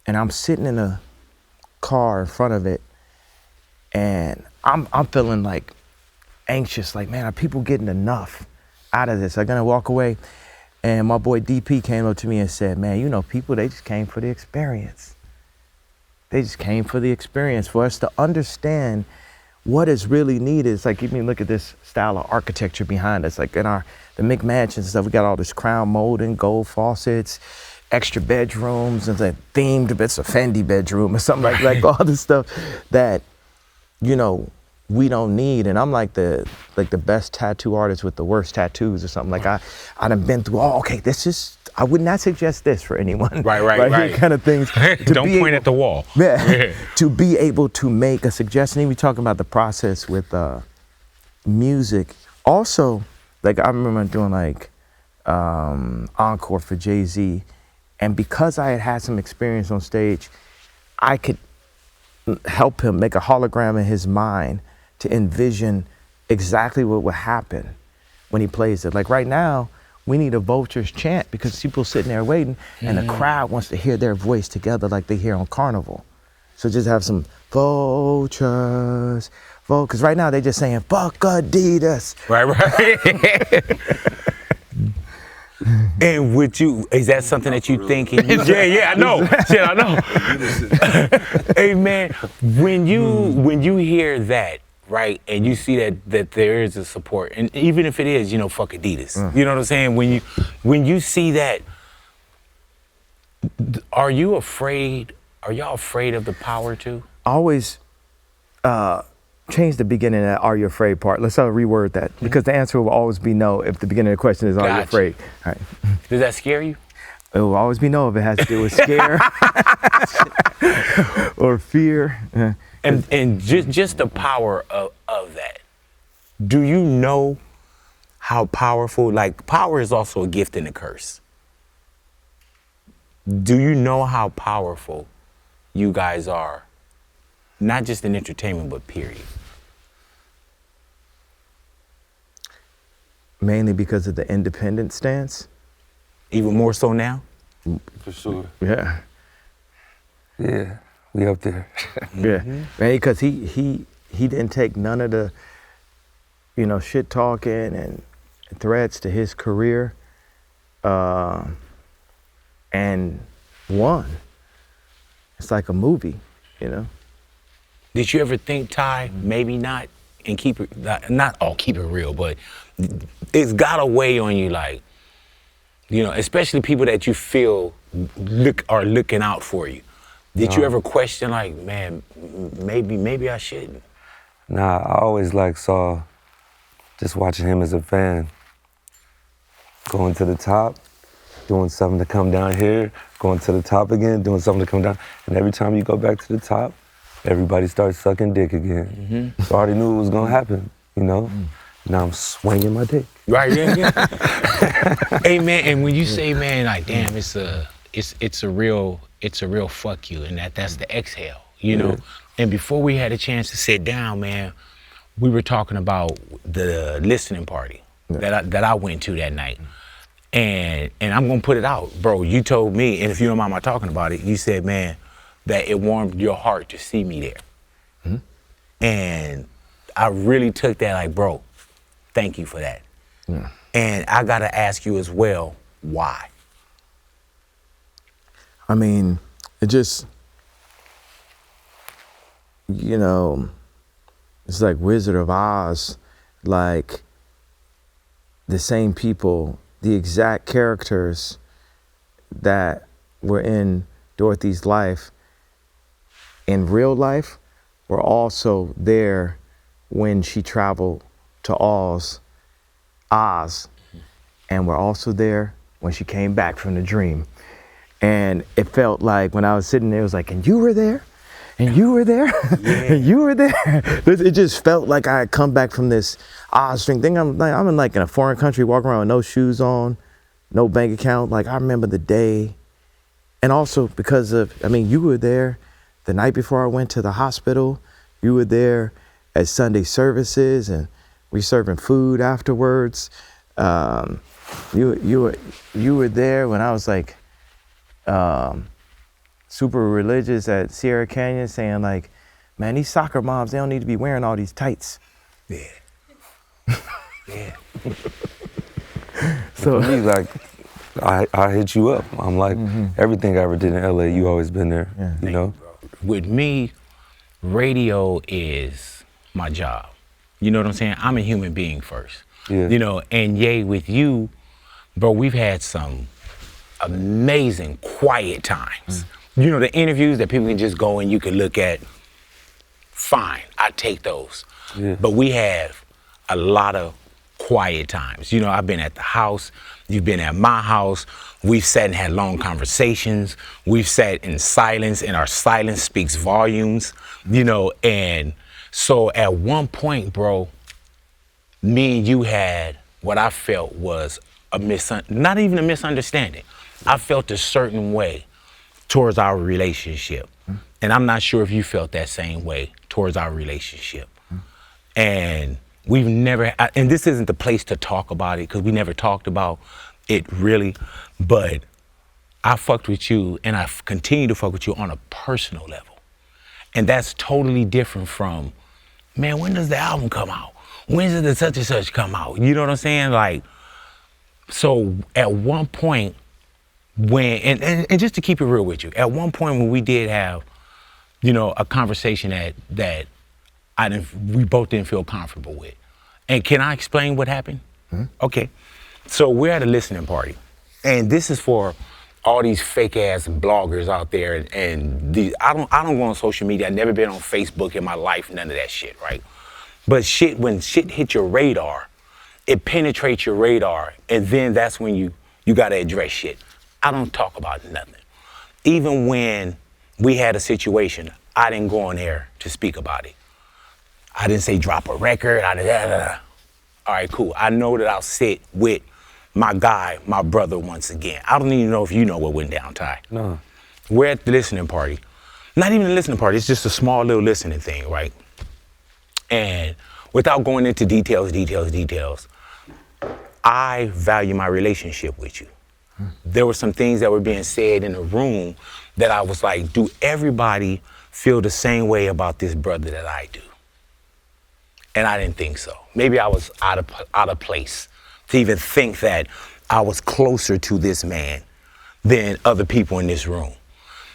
And I'm sitting in a car in front of it, and I'm feeling like anxious, like, man, are people getting enough out of this? I'm gonna walk away. And my boy DP came up to me and said, man, people, they just came for the experience. They just came for the experience, for us to understand what is really needed. It's like, look at this style of architecture behind us. Like in the McMansions and stuff, we got all this crown molding, gold faucets, extra bedrooms, and then themed, it's a Fendi bedroom or something like all this stuff that, we don't need. And I'm like the best tattoo artist with the worst tattoos or something. Like I done been through, I would not suggest this for anyone. Right. Kind of things. Don't point at the wall. Yeah. To be able to make a suggestion. Even talking about the process with music. Also, like I remember doing like Encore for Jay-Z. And because I had some experience on stage, I could help him make a hologram in his mind to envision exactly what would happen when he plays it. Like right now, we need a Vultures chant because people sitting there waiting and the crowd wants to hear their voice together like they hear on Carnival. So just have some Vultures, because right now they're just saying, fuck Adidas. Right. And is that something that you think? Yeah, I know. Shit, I know. Hey, man, when you hear that, right, and you see that there is a support, and even if it is, fuck Adidas, you know what I'm saying? When you see that, are y'all afraid of the power too? Always change the beginning of that "Are you afraid" part. Let's reword that, because the answer will always be no if the beginning of the question is "Are you afraid?" All right. Does that scare you? It will always be no if it has to do with scare or fear. Yeah. And just the power of that. Do you know how powerful? Like, power is also a gift and a curse. Do you know how powerful you guys are? Not just in entertainment, but period. Mainly because of the independent stance. Even more so now? For sure. Yeah. Yeah, we up there. Yeah, man, because he didn't take none of the, shit talking and threats to his career, and won. It's like a movie, Did you ever think, Ty, maybe not, and keep it real, but it's got to weigh on you, like, especially people that you feel are looking out for you. Did you ever question, like, man, maybe I shouldn't? Nah, I always saw just watching him as a fan, going to the top, doing something to come down here, going to the top again, doing something to come down, and every time you go back to the top, everybody starts sucking dick again. So I already knew it was gonna happen, Now I'm swinging my dick. Right, yeah. Hey, man, and when you say, man, like, damn, it's a real fuck you, and that's the exhale, Yeah. And before we had a chance to sit down, man, we were talking about the listening party that I went to that night. And I'm gonna put it out, bro. You told me, and if you don't mind my talking about it, you said, man, that it warmed your heart to see me there. And I really took that like, bro, thank you for that. Yeah. And I gotta ask you as well, why? I mean, it just, it's like Wizard of Oz, like the same people, the exact characters that were in Dorothy's life in real life were also there when she traveled to Oz, and were also there when she came back from the dream. And it felt like when I was sitting there, it was like, and you were there? And you were there? Yeah. And you were there? It just felt like I had come back from this Oz dream thing. I'm in a foreign country, walking around with no shoes on, no bank account. Like, I remember the day. And also because of, you were there the night before I went to the hospital. You were there at Sunday services, and we serving food afterwards. You were there when I was like super religious at Sierra Canyon, saying like, man, these soccer moms, they don't need to be wearing all these tights. Yeah. Yeah. So for me, I hit you up. I'm like, everything I ever did in LA, you always been there, you know? With me, radio is my job. You know what I'm saying? I'm a human being first. Yeah. And with you, bro, we've had some amazing quiet times. The interviews that people can just go and you can look at, fine, I take those. Yeah. But we have a lot of quiet times. I've been at the house, you've been at my house, we've sat and had long conversations, we've sat in silence, and our silence speaks volumes, and so at one point, bro, me and you had what I felt was not even a misunderstanding. I felt a certain way towards our relationship. And I'm not sure if you felt that same way towards our relationship. And we've never, and this isn't the place to talk about it because we never talked about It really, but I fucked with you and I continue to fuck with you on a personal level. And that's totally different from, man, when does the album come out? When does the such and such come out? You know what I'm saying? Like, so at one point when, and just to keep it real with you, at one point when we did have, you know, a conversation that we both didn't feel comfortable with. And can I explain what happened? Okay. So we're at a listening party. And this is for all these fake ass bloggers out there. And I don't go on social media. I've never been on Facebook in my life, none of that shit, right? But when shit hits your radar, it penetrates your radar. And then that's when you gotta address shit. I don't talk about nothing. Even when we had a situation, I didn't go on there to speak about it. I didn't say drop a record. All right, cool. I know that I'll sit with my guy, my brother once again. I don't even know if you know what went down, Ty. No. We're at the listening party. Not even a listening party, it's just a small little listening thing, right? And without going into details, I value my relationship with you. There were some things that were being said in the room that I was like, do everybody feel the same way about this brother that I do? And I didn't think so. Maybe I was out of place to even think that I was closer to this man than other people in this room.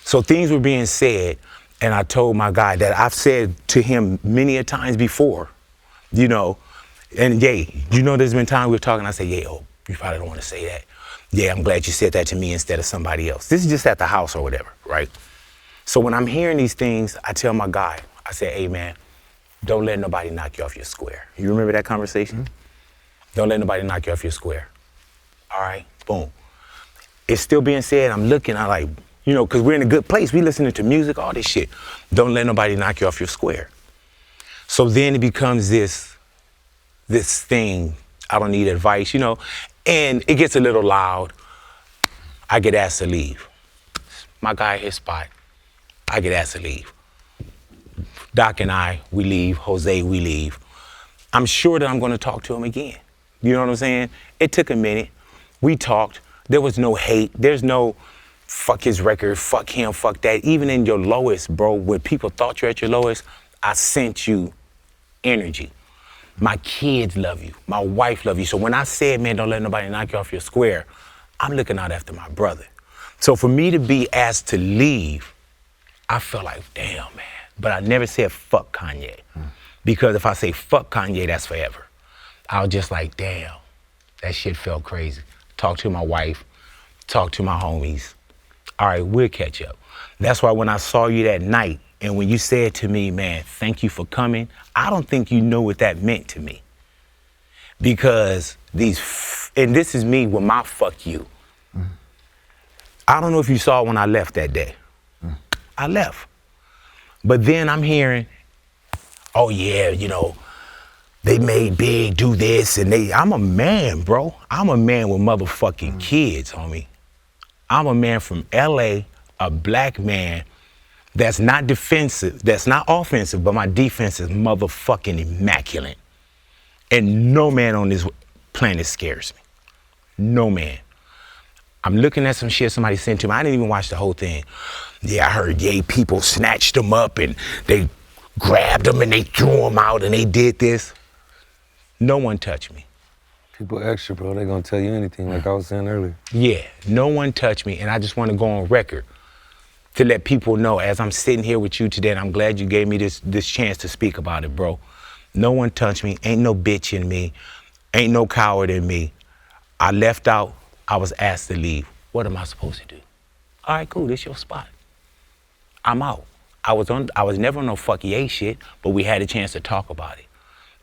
So things were being said, and I told my guy that I've said to him many a times before, you know, and you know, there's been times we're talking, I say, you probably don't want to say that. Yeah, I'm glad you said that to me instead of somebody else. This is just at the house or whatever, right? So when I'm hearing these things, I tell my guy, I say, hey man, don't let nobody knock you off your square. You remember that conversation? Don't let nobody knock you off your square. All right, boom. It's still being said, I'm looking, I like, you know, because we're in a good place. We listening to music, all this shit. Don't let nobody knock you off your square. So then it becomes this thing, I don't need advice, you know, and it gets a little loud. I get asked to leave. My guy at his spot, I get asked to leave. Doc and I, we leave. Jose, we leave. I'm sure that I'm going to talk to him again. You know what I'm saying? It took a minute. We talked. There was no hate. There's no fuck his record, fuck him, fuck that. Even in your lowest, bro, when people thought you're at your lowest, I sent you energy. My kids love you. My wife love you. So when I said, man, don't let nobody knock you off your square, I'm looking out after my brother. So for me to be asked to leave, I felt like, damn, man. But I never said fuck Kanye. Because if I say fuck Kanye, that's forever. I was just like, damn, that shit felt crazy. Talk to my wife, talk to my homies. All right, we'll catch up. That's why when I saw you that night, and when you said to me, man, thank you for coming, I don't think you know what that meant to me. Because and this is me with my fuck you. I don't know if you saw when I left that day. I left. But then I'm hearing, oh yeah, you know, they made Big do this and I'm a man, bro. I'm a man with motherfucking kids, homie. I'm a man from LA, a black man that's not defensive, that's not offensive, but my defense is motherfucking immaculate. And no man on this planet scares me. No man. I'm looking at some shit somebody sent to me. I didn't even watch the whole thing. Yeah, I heard people snatched them up and they grabbed them and they threw them out and they did this. No one touched me. People extra, bro. They're gonna tell you anything, like I was saying earlier. Yeah, no one touched me, and I just want to go on record to let people know, as I'm sitting here with you today, and I'm glad you gave me this chance to speak about it, bro. No one touched me. Ain't no bitch in me. Ain't no coward in me. I left out. I was asked to leave. What am I supposed to do? All right, cool. This your spot. I'm out. I was never on no fuck yay shit, but we had a chance to talk about it.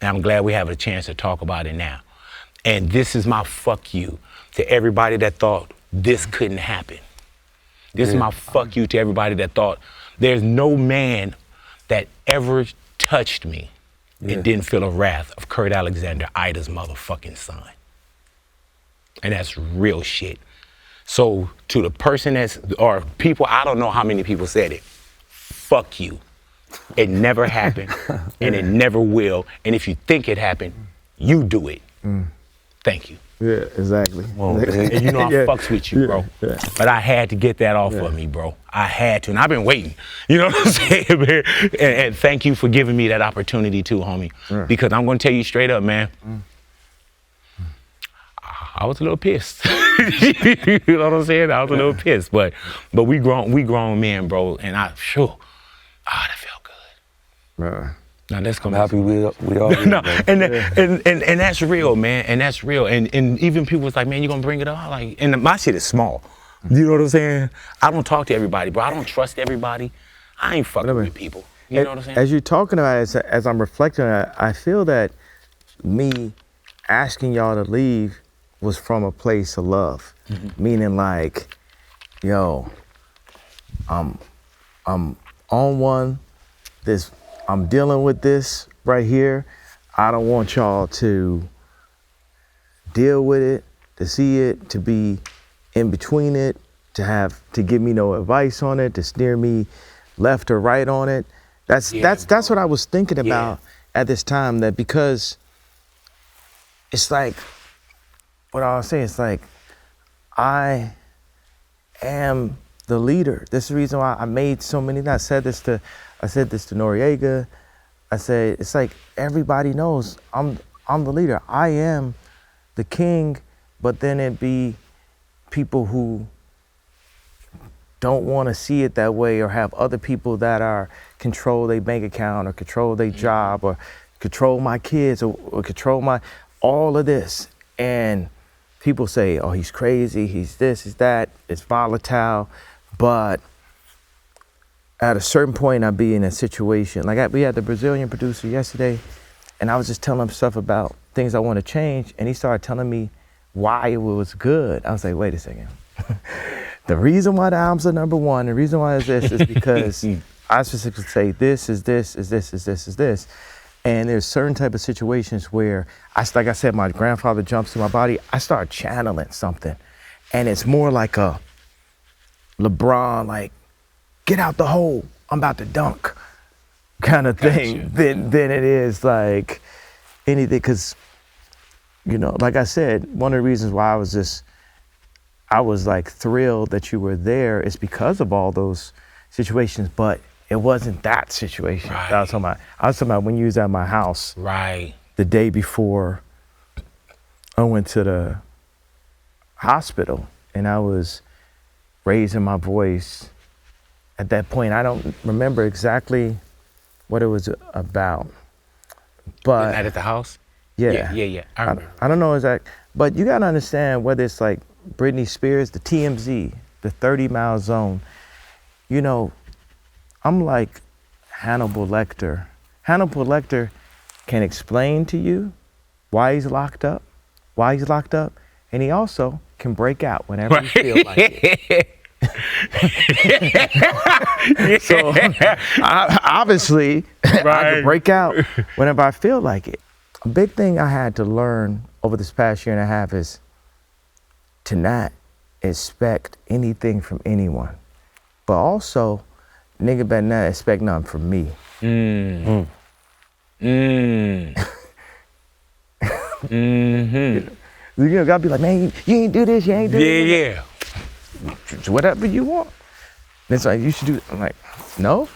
And I'm glad we have a chance to talk about it now. And this is my fuck you to everybody that thought this couldn't happen. This is my fuck you to everybody that thought there's no man that ever touched me and didn't feel the wrath of Kurt Alexander, Ida's motherfucking son. And that's real shit. So to the person or people, I don't know how many people said it, fuck you. It never happened and it never will. And if you think it happened, you do it. Thank you. Yeah, exactly. Well, and you know I fucks with you, bro. Yeah. But I had to get that off of me, bro. I had to, and I've been waiting. You know what I'm saying, man? And thank you for giving me that opportunity too, homie. Because I'm gonna tell you straight up, man. I was a little pissed. You know what I'm saying? I was a little pissed, but we grown men, bro. And that felt good. Now let's come. Happy we all. No, and that's real, man. And that's real. And even people was like, man, you gonna bring it up? Like, and my shit is small. You know what I'm saying? I don't talk to everybody, bro. I don't trust everybody. I ain't fucking with people. You know what I'm saying? As you're talking about it, as I'm reflecting on it, I feel that me asking y'all to leave was from a place of love, meaning like, yo, I'm on one. I'm dealing with this right here. I don't want y'all to deal with it, to see it, to be in between it, to give me no advice on it, to steer me left or right on it. That's what I was thinking about at this time. That because it's like what I was saying. It's like I am the leader. This is the reason why I made so many. I said this to Noriega. I said it's like everybody knows I'm the leader. I am the king, but then it be people who don't want to see it that way, or have other people that are control their bank account, or control their job, or control my kids, or control all of this. And people say, oh, he's crazy, he's this, he's that, it's volatile. But at a certain point, I'd be in a situation, like we had the Brazilian producer yesterday, and I was just telling him stuff about things I want to change, and he started telling me why it was good. I was like, wait a second. The reason why the albums are #1, the reason why it's this is because I specifically say this is this, is this, is this, is this. And there's certain type of situations where, like I said, my grandfather jumps to my body, I start channeling something. And it's more like a LeBron, like, get out the hole, I'm about to dunk kind of thing than it is like anything. Because, you know, like I said, one of the reasons why I was like thrilled that you were there is because of all those situations, but it wasn't that situation that I was talking about. I was talking about when you was at my house the day before I went to the hospital, and I was raising my voice. At that point, I don't remember exactly what it was about, but Night at the house? Yeah. I remember. I don't know exactly, but you gotta understand whether it's like Britney Spears, the TMZ, the 30-mile zone. You know, I'm like Hannibal Lecter. Hannibal Lecter can explain to you why he's locked up, and he also can break out whenever he feels like it. So obviously, I can break out whenever I feel like it. A big thing I had to learn over this past year and a half is to not expect anything from anyone, but also, nigga better not expect nothing from me. You know, gotta be like, man, you ain't do this, you ain't do this. Whatever you want. And it's like, you should do it. I'm like, no.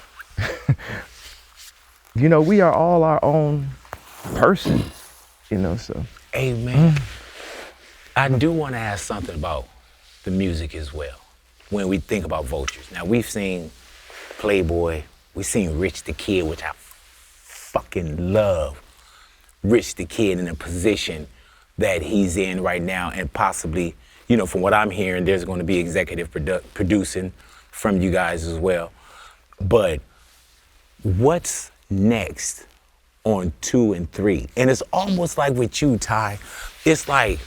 You know, we are all our own person, you know, so. Hey, man, I do want to ask something about the music as well. When we think about Vultures. Now, we've seen Playboy, we've seen Rich the Kid, which I fucking love. Rich the Kid in a position that he's in right now, and possibly, you know, from what I'm hearing, there's going to be executive producing from you guys as well. But what's next on 2 and 3? And it's almost like with you, Ty, it's like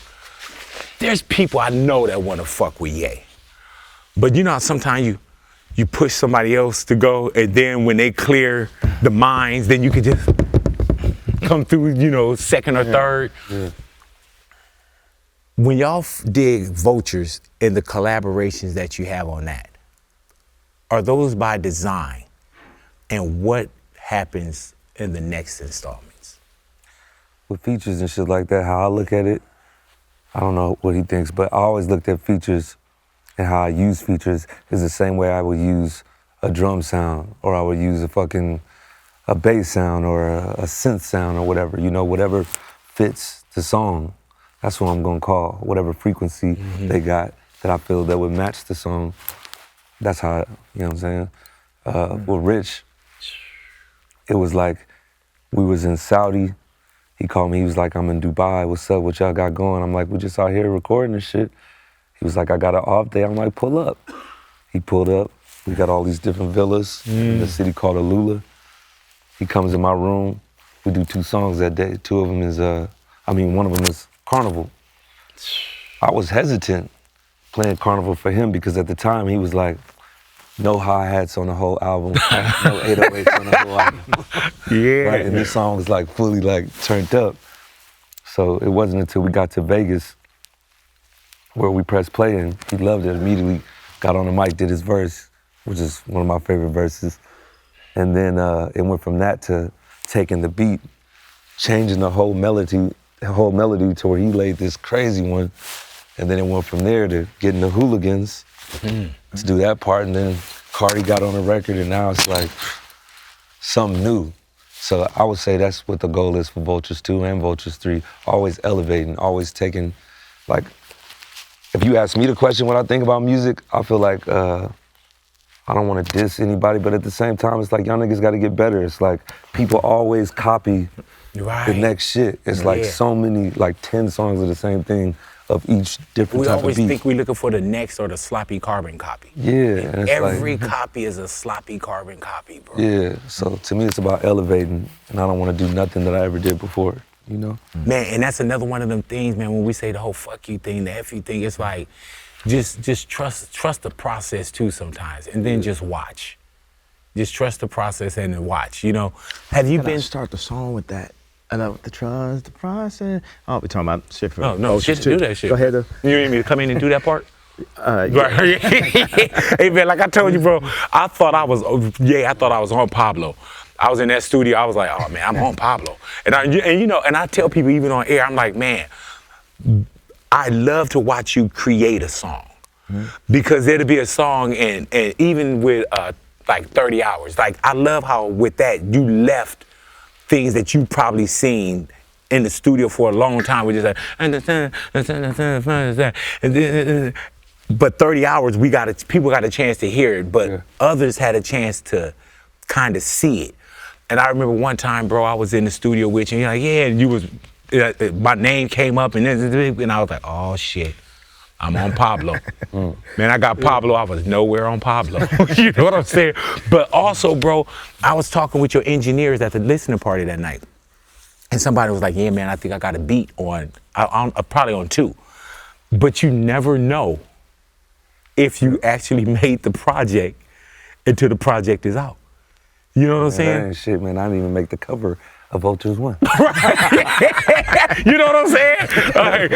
there's people I know that want to fuck with Ye. But you know how sometimes you push somebody else to go, and then when they clear the minds, then you can just come through, you know, second or third. When y'all dig Vultures and the collaborations that you have on that, are those by design? And what happens in the next installments? With features and shit like that, how I look at it, I don't know what he thinks, but I always looked at features and how I use features is the same way I would use a drum sound, or I would use a bass sound or a synth sound or whatever, whatever fits the song. That's what I'm gonna call, whatever frequency they got that I feel that would match the song. That's how, you know what I'm saying? With Rich, it was like we was in Saudi. He called me, he was like, I'm in Dubai, what's up, what y'all got going? I'm like, we just out here recording this shit. He was like, I got an off day. I'm like, pull up. He pulled up. We got all these different villas in the city called Alula. He comes in my room. We do 2 songs that day. 2 of them is, one of them is Carnival. I was hesitant playing Carnival for him because at the time he was like, no hi-hats on the whole album, no 808s on the whole album. Yeah. Right? And this song was like fully like turned up. So it wasn't until we got to Vegas where we pressed play and he loved it. Immediately got on the mic, did his verse, which is one of my favorite verses. And then it went from that to taking the beat, changing the whole melody to where he laid this crazy one. And then it went from there to getting the Hooligans to do that part. And then Cardi got on the record and now it's like something new. So I would say that's what the goal is for Vultures 2 and Vultures 3. Always elevating, always taking, like, if you ask me the question what I think about music, I feel like I don't want to diss anybody, but at the same time, it's like y'all niggas got to get better. It's like people always copy the next shit. It's like so many, like 10 songs of the same thing of each different type of beat. We always think we're looking for the next or the sloppy carbon copy. Yeah. And every copy is a sloppy carbon copy, bro. Yeah, so to me it's about elevating, and I don't want to do nothing that I ever did before, you know? Man, and that's another one of them things, man, when we say the whole fuck you thing, the F you thing, it's like, just trust the process too sometimes, and then just watch. Just trust the process and then watch, you know? Have you been... start the song with that? I know the trust, the process. Oh, we're talking about shit for... Oh, no, shit to do that shit. Go ahead, though. You need me to come in and do that part? Yeah. Hey, man, like I told you, bro, I thought I was on Pablo. I was in that studio, I was like, oh, man, I'm on Pablo. And I tell people even on air, I'm like, man, I love to watch you create a song. Because it'll be a song, and even with like 30 hours, like I love how with that you left things that you probably seen in the studio for a long time. We just like, but 30 hours, people got a chance to hear it, but others had a chance to kind of see it. And I remember one time, bro, I was in the studio with you, and you're like, yeah, and you was, my name came up, and I was like, oh shit, I'm on Pablo. Man, I got Pablo, I was nowhere on Pablo. You know what I'm saying? But also, bro, I was talking with your engineers at the listening party that night. And somebody was like, yeah, man, I think I got a beat on probably on 2. But you never know if you actually made the project until the project is out. You know what I'm saying? That ain't shit, man. I didn't even make the cover of Vultures 1. You know what I'm saying? Right.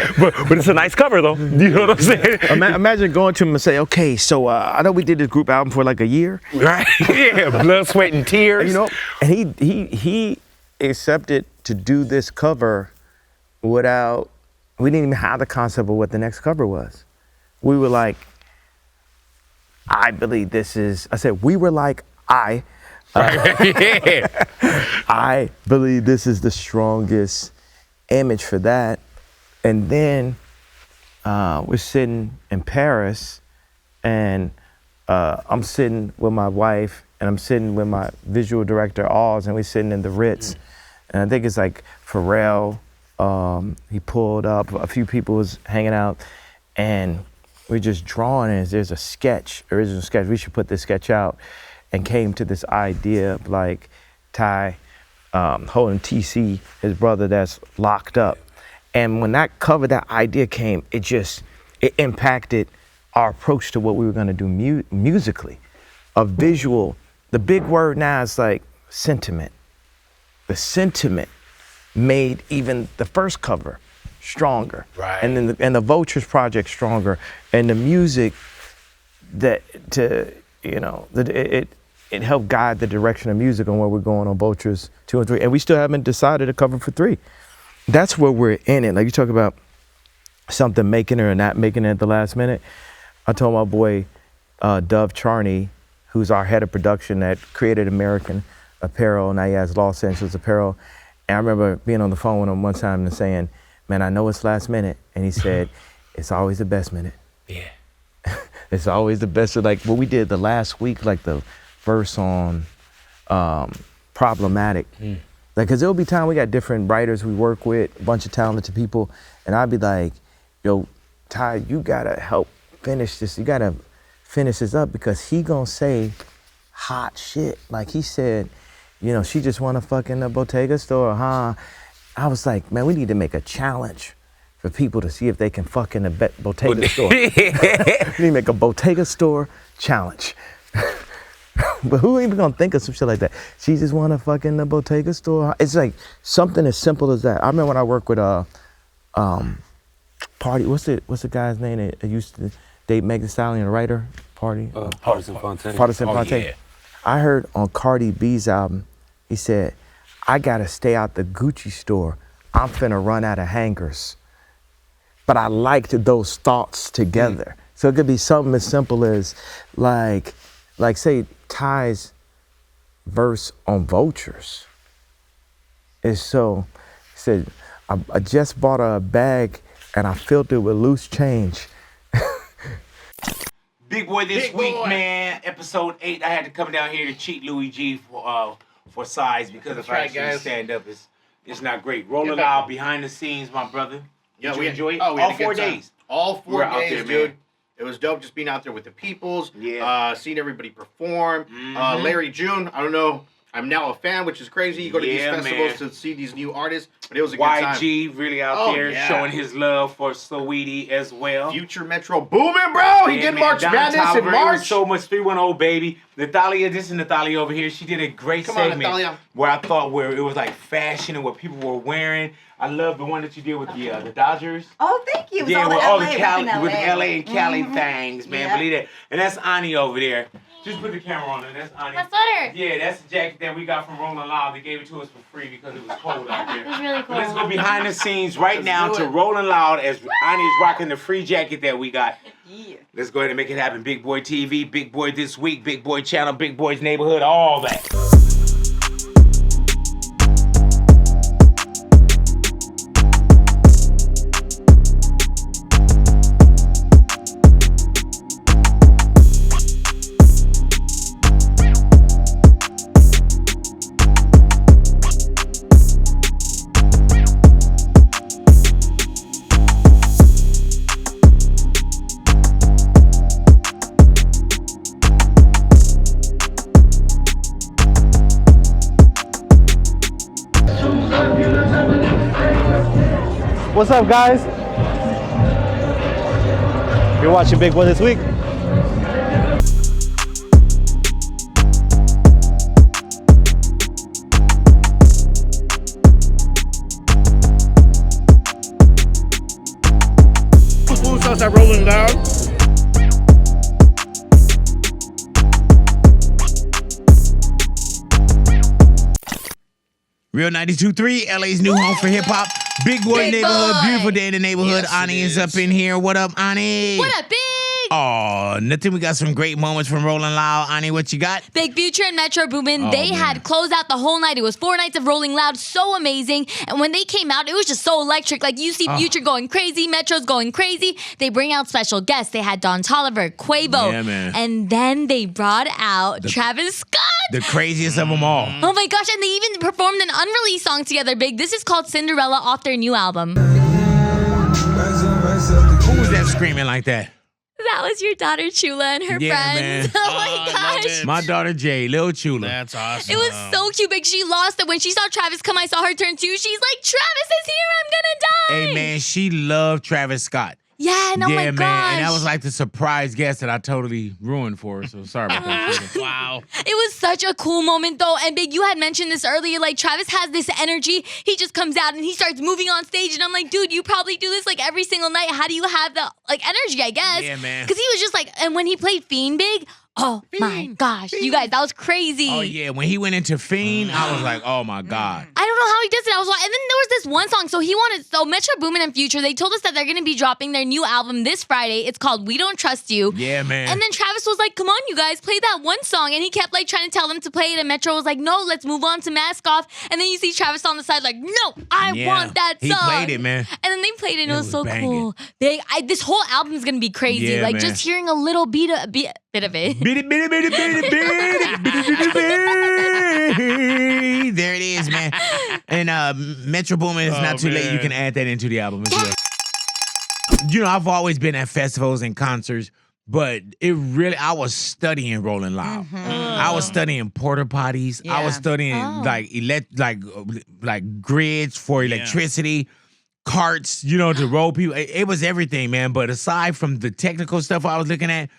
But it's a nice cover, though. You know what I'm saying? Imagine going to him and say, okay, so I know we did this group album for like a year. Right? Yeah, blood, sweat, and tears. You know, and he accepted to do this cover without, we didn't even have the concept of what the next cover was. We were like, I believe this is, I said, we were like, I believe this is the strongest image for that. And then we're sitting in Paris, and I'm sitting with my wife, and I'm sitting with my visual director, Oz, and we're sitting in the Ritz. And I think it's like Pharrell, he pulled up, a few people was hanging out, and we're just drawing, and there's a sketch, original sketch, we should put this sketch out, and came to this idea of like Ty holding TC, his brother that's locked up. And when that cover, that idea came, it impacted our approach to what we were gonna do musically. A visual, the big word now is like sentiment. The sentiment made even the first cover stronger. Right. And then the Vultures project stronger. And the music it helped guide the direction of music on where we're going on Vultures 2 and 3. And we still haven't decided a cover for 3. That's where we're in it. Like you talk about something making it or not making it at the last minute, I told my boy Dove Charney, who's our head of production that created American Apparel, now he has Los Angeles Apparel. And I remember being on the phone with him one time and saying, man, I know it's last minute. And he said, it's always the best minute. Yeah. It's always the best. Like what we did the last week, like the verse on Problematic. Like, cause there'll be time we got different writers we work with, a bunch of talented people. And I'd be like, yo, Ty, you gotta help finish this. You gotta finish this up because he gonna say hot shit. Like he said, you know, she just wanna fuck in the Bottega store, huh? I was like, man, we need to make a challenge for people to see if they can fuck in the Bottega store. We need to make a Bottega store challenge. But who even gonna think of some shit like that? She just wanna fuck in the Bottega store. It's like something as simple as that. I remember when I worked with Party. What's the guy's name that used to date Meg Thee Stallion, a writer? Party. Partisan Fontaine. Partisan Fontaine. Yeah. I heard on Cardi B's album, he said, "I gotta stay out the Gucci store. I'm finna run out of hangers." But I liked those thoughts together. So it could be something as simple as like say Ty's verse on Vultures. It's so, he said, I just bought a bag and I filled it with loose change. Big boy this week, man. Episode 8. I had to come down here to cheat Louis G for size because if I actually stand up, it's not great. Rolling Loud behind the scenes, my brother. Did you enjoy it? Oh, all 4 days. All 4 days, there, dude. man. It was dope just being out there with the peoples. Yeah. Seeing everybody perform. Larry June, I don't know. I'm now a fan, which is crazy. You go to these festivals to see these new artists, but it was a good time. YG really out there showing his love for Saweetie as well. Future Metro booming, bro. He did March Madness in March. So much 310 baby. Natalia, this is Natalia over here. She did a great segment where I thought where it was like fashion and what people were wearing. I love the one that you did with the Dodgers. Oh, thank you. Yeah, with all the LA and Cali things, man. Believe that. And that's Ani over there. Just put the camera on her. That's Ani. That's sweater. Yeah, that's the jacket that we got from Rolling Loud. They gave it to us for free because it was cold out there. It was really cool. Let's go behind the scenes right now to Rolling Loud as Ani is rocking the free jacket that we got. Yeah. Let's go ahead and make it happen. Big Boy TV, Big Boy This Week, Big Boy Channel, Big Boy's Neighborhood, all that. What's up, guys? You're watching Big Boy This Week. Who's outside Rolling Loud? Real 92.3, LA's new home for hip hop. Big Boy Neighborhood, Boy. beautiful day in the neighborhood. Yes, Ani is up in here. What up, Ani? What up, Big? Oh, nothing. We got some great moments from Rolling Loud. Ani, what you got? Big Future and Metro Boomin, they had closed out the whole night. It was 4 nights of Rolling Loud, so amazing. And when they came out, it was just so electric. Like, you see Future going crazy, Metro's going crazy. They bring out special guests. They had Don Toliver, Quavo. Yeah, man. And then they brought out Travis Scott. The craziest of them all. Oh my gosh, and they even performed an unreleased song together, Big. This is called Cinderella off their new album. Who was that screaming like that? That was your daughter Chula and her friends. Man. Oh my gosh. My daughter Jay, Lil Chula. That's awesome. It was so cute, Big. She lost it. When she saw Travis come, I saw her turn too. She's like, Travis is here. I'm gonna die. Hey, man, she loved Travis Scott. Yeah, and oh my man. gosh. And that was like the surprise guest that I totally ruined for her. So sorry about that. Wow. It was such a cool moment, though. And Big, you had mentioned this earlier. Like, Travis has this energy. He just comes out and he starts moving on stage. And I'm like, dude, you probably do this like every single night. How do you have the like energy, I guess? Yeah, man. Because he was just like, and when he played Fiend, Big, Oh my gosh, you guys, that was crazy. Oh yeah, when he went into Fiend, I was like, oh my God. I don't know how he does it. I was like, and then there was this one song. So Metro Boomin and Future, they told us that they're gonna be dropping their new album this Friday. It's called We Don't Trust You. Yeah, man. And then Travis was like, come on, you guys, play that one song. And he kept like trying to tell them to play it. And Metro was like, no, let's move on to Mask Off. And then you see Travis on the side like, no, I want that song. He played it, man. And then they played it and it was so banging. cool. This whole album is gonna be crazy. Yeah, like man. just hearing a little bit of it. There it is, man. And Metro Boomin, it's not too late. You can add that into the album as well. You know, I've always been at festivals and concerts, but I was studying Rolling Loud. I was studying porta potties. I was studying like grids for electricity, carts, to roll people. It was everything, man. But aside from the technical stuff I was looking at,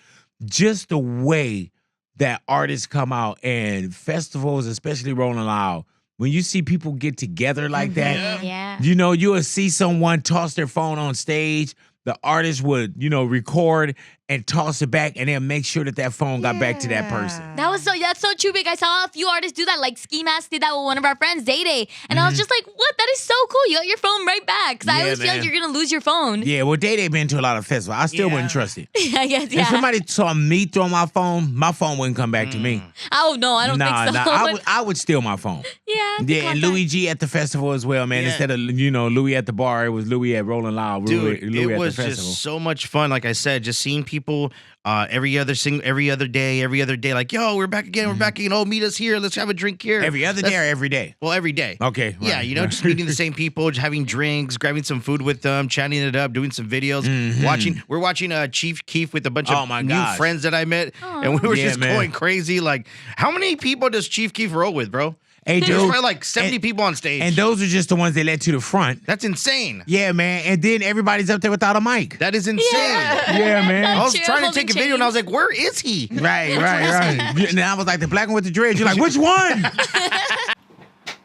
just the way that artists come out and festivals, especially Rolling Loud, when you see people get together like that, you will see someone toss their phone on stage. The artist would, record and toss it back, and then make sure that phone got back to that person. That's so true, Big. I saw a few artists do that. Like Ski Mask did that with one of our friends, Day Day. And I was just like, what? That is so cool. You got your phone right back. Because I always feel like you're going to lose your phone. Yeah, well, Day Day been to a lot of festivals. I still wouldn't trust it. I guess, If somebody saw me throw my phone wouldn't come back to me. Oh, no, I don't think so. I would steal my phone. Yeah. And Louis G at the festival as well, man. Instead of, Louis at the bar, it was Louis at Rolling Loud. Dude, Louis it was at the festival. just so much fun. Like I said, just seeing people every other day, like, yo, we're back again. Oh, meet us here. Let's have a drink here. Every other day or every day? Well, every day. Okay. Yeah, right. just meeting the same people, just having drinks, grabbing some food with them, chatting it up, doing some videos, We're watching Chief Keef with a bunch of new friends that I met, and we were just going crazy. Like, how many people does Chief Keef roll with, bro? Hey, dude. There's probably like 70 people on stage. And those are just the ones they led to the front. That's insane. Yeah, man. And then everybody's up there without a mic. That is insane. Yeah, man. I was trying to take a video and I was like, where is he? Right. And I was like, the black one with the dreads. You're like, which one?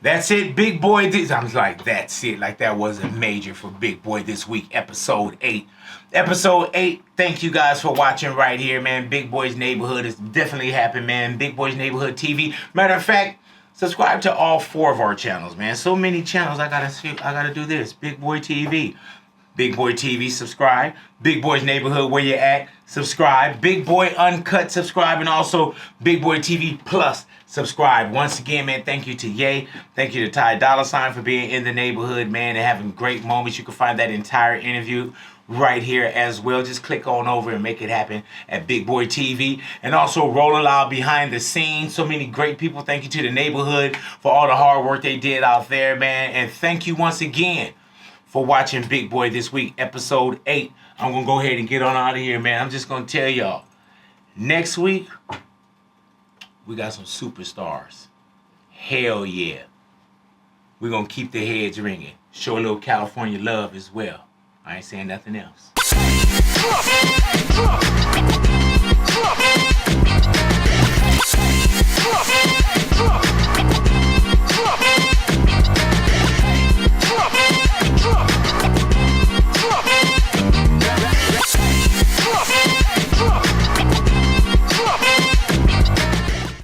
That's it, Big Boy. I was like, that's it. Like, that wasn't major for Big Boy this week, episode 8. Episode 8, thank you guys for watching right here, man. Big Boy's Neighborhood is definitely happening, man. Big Boy's Neighborhood TV. Matter of fact, subscribe to all 4 of our channels, man. So many channels, I gotta do this. Big Boy TV. Big Boy TV, subscribe. Big Boy's Neighborhood, where you at, subscribe. Big Boy Uncut, subscribe. And also Big Boy TV Plus, subscribe. Once again, man, thank you to Ye. Thank you to Ty Dolla for being in the neighborhood, man, and having great moments. You can find that entire interview right here as well. Just click on over and make it happen at Big Boy TV. And also Rolling Loud behind the scenes. So many great people. Thank you to the neighborhood for all the hard work they did out there, man. And thank you once again for watching Big Boy this week, episode 8. I'm going to go ahead and get on out of here, man. I'm just going to tell y'all, next week, we got some superstars. Hell yeah. We're going to keep the heads ringing. Show a little California love as well. I ain't saying nothing else.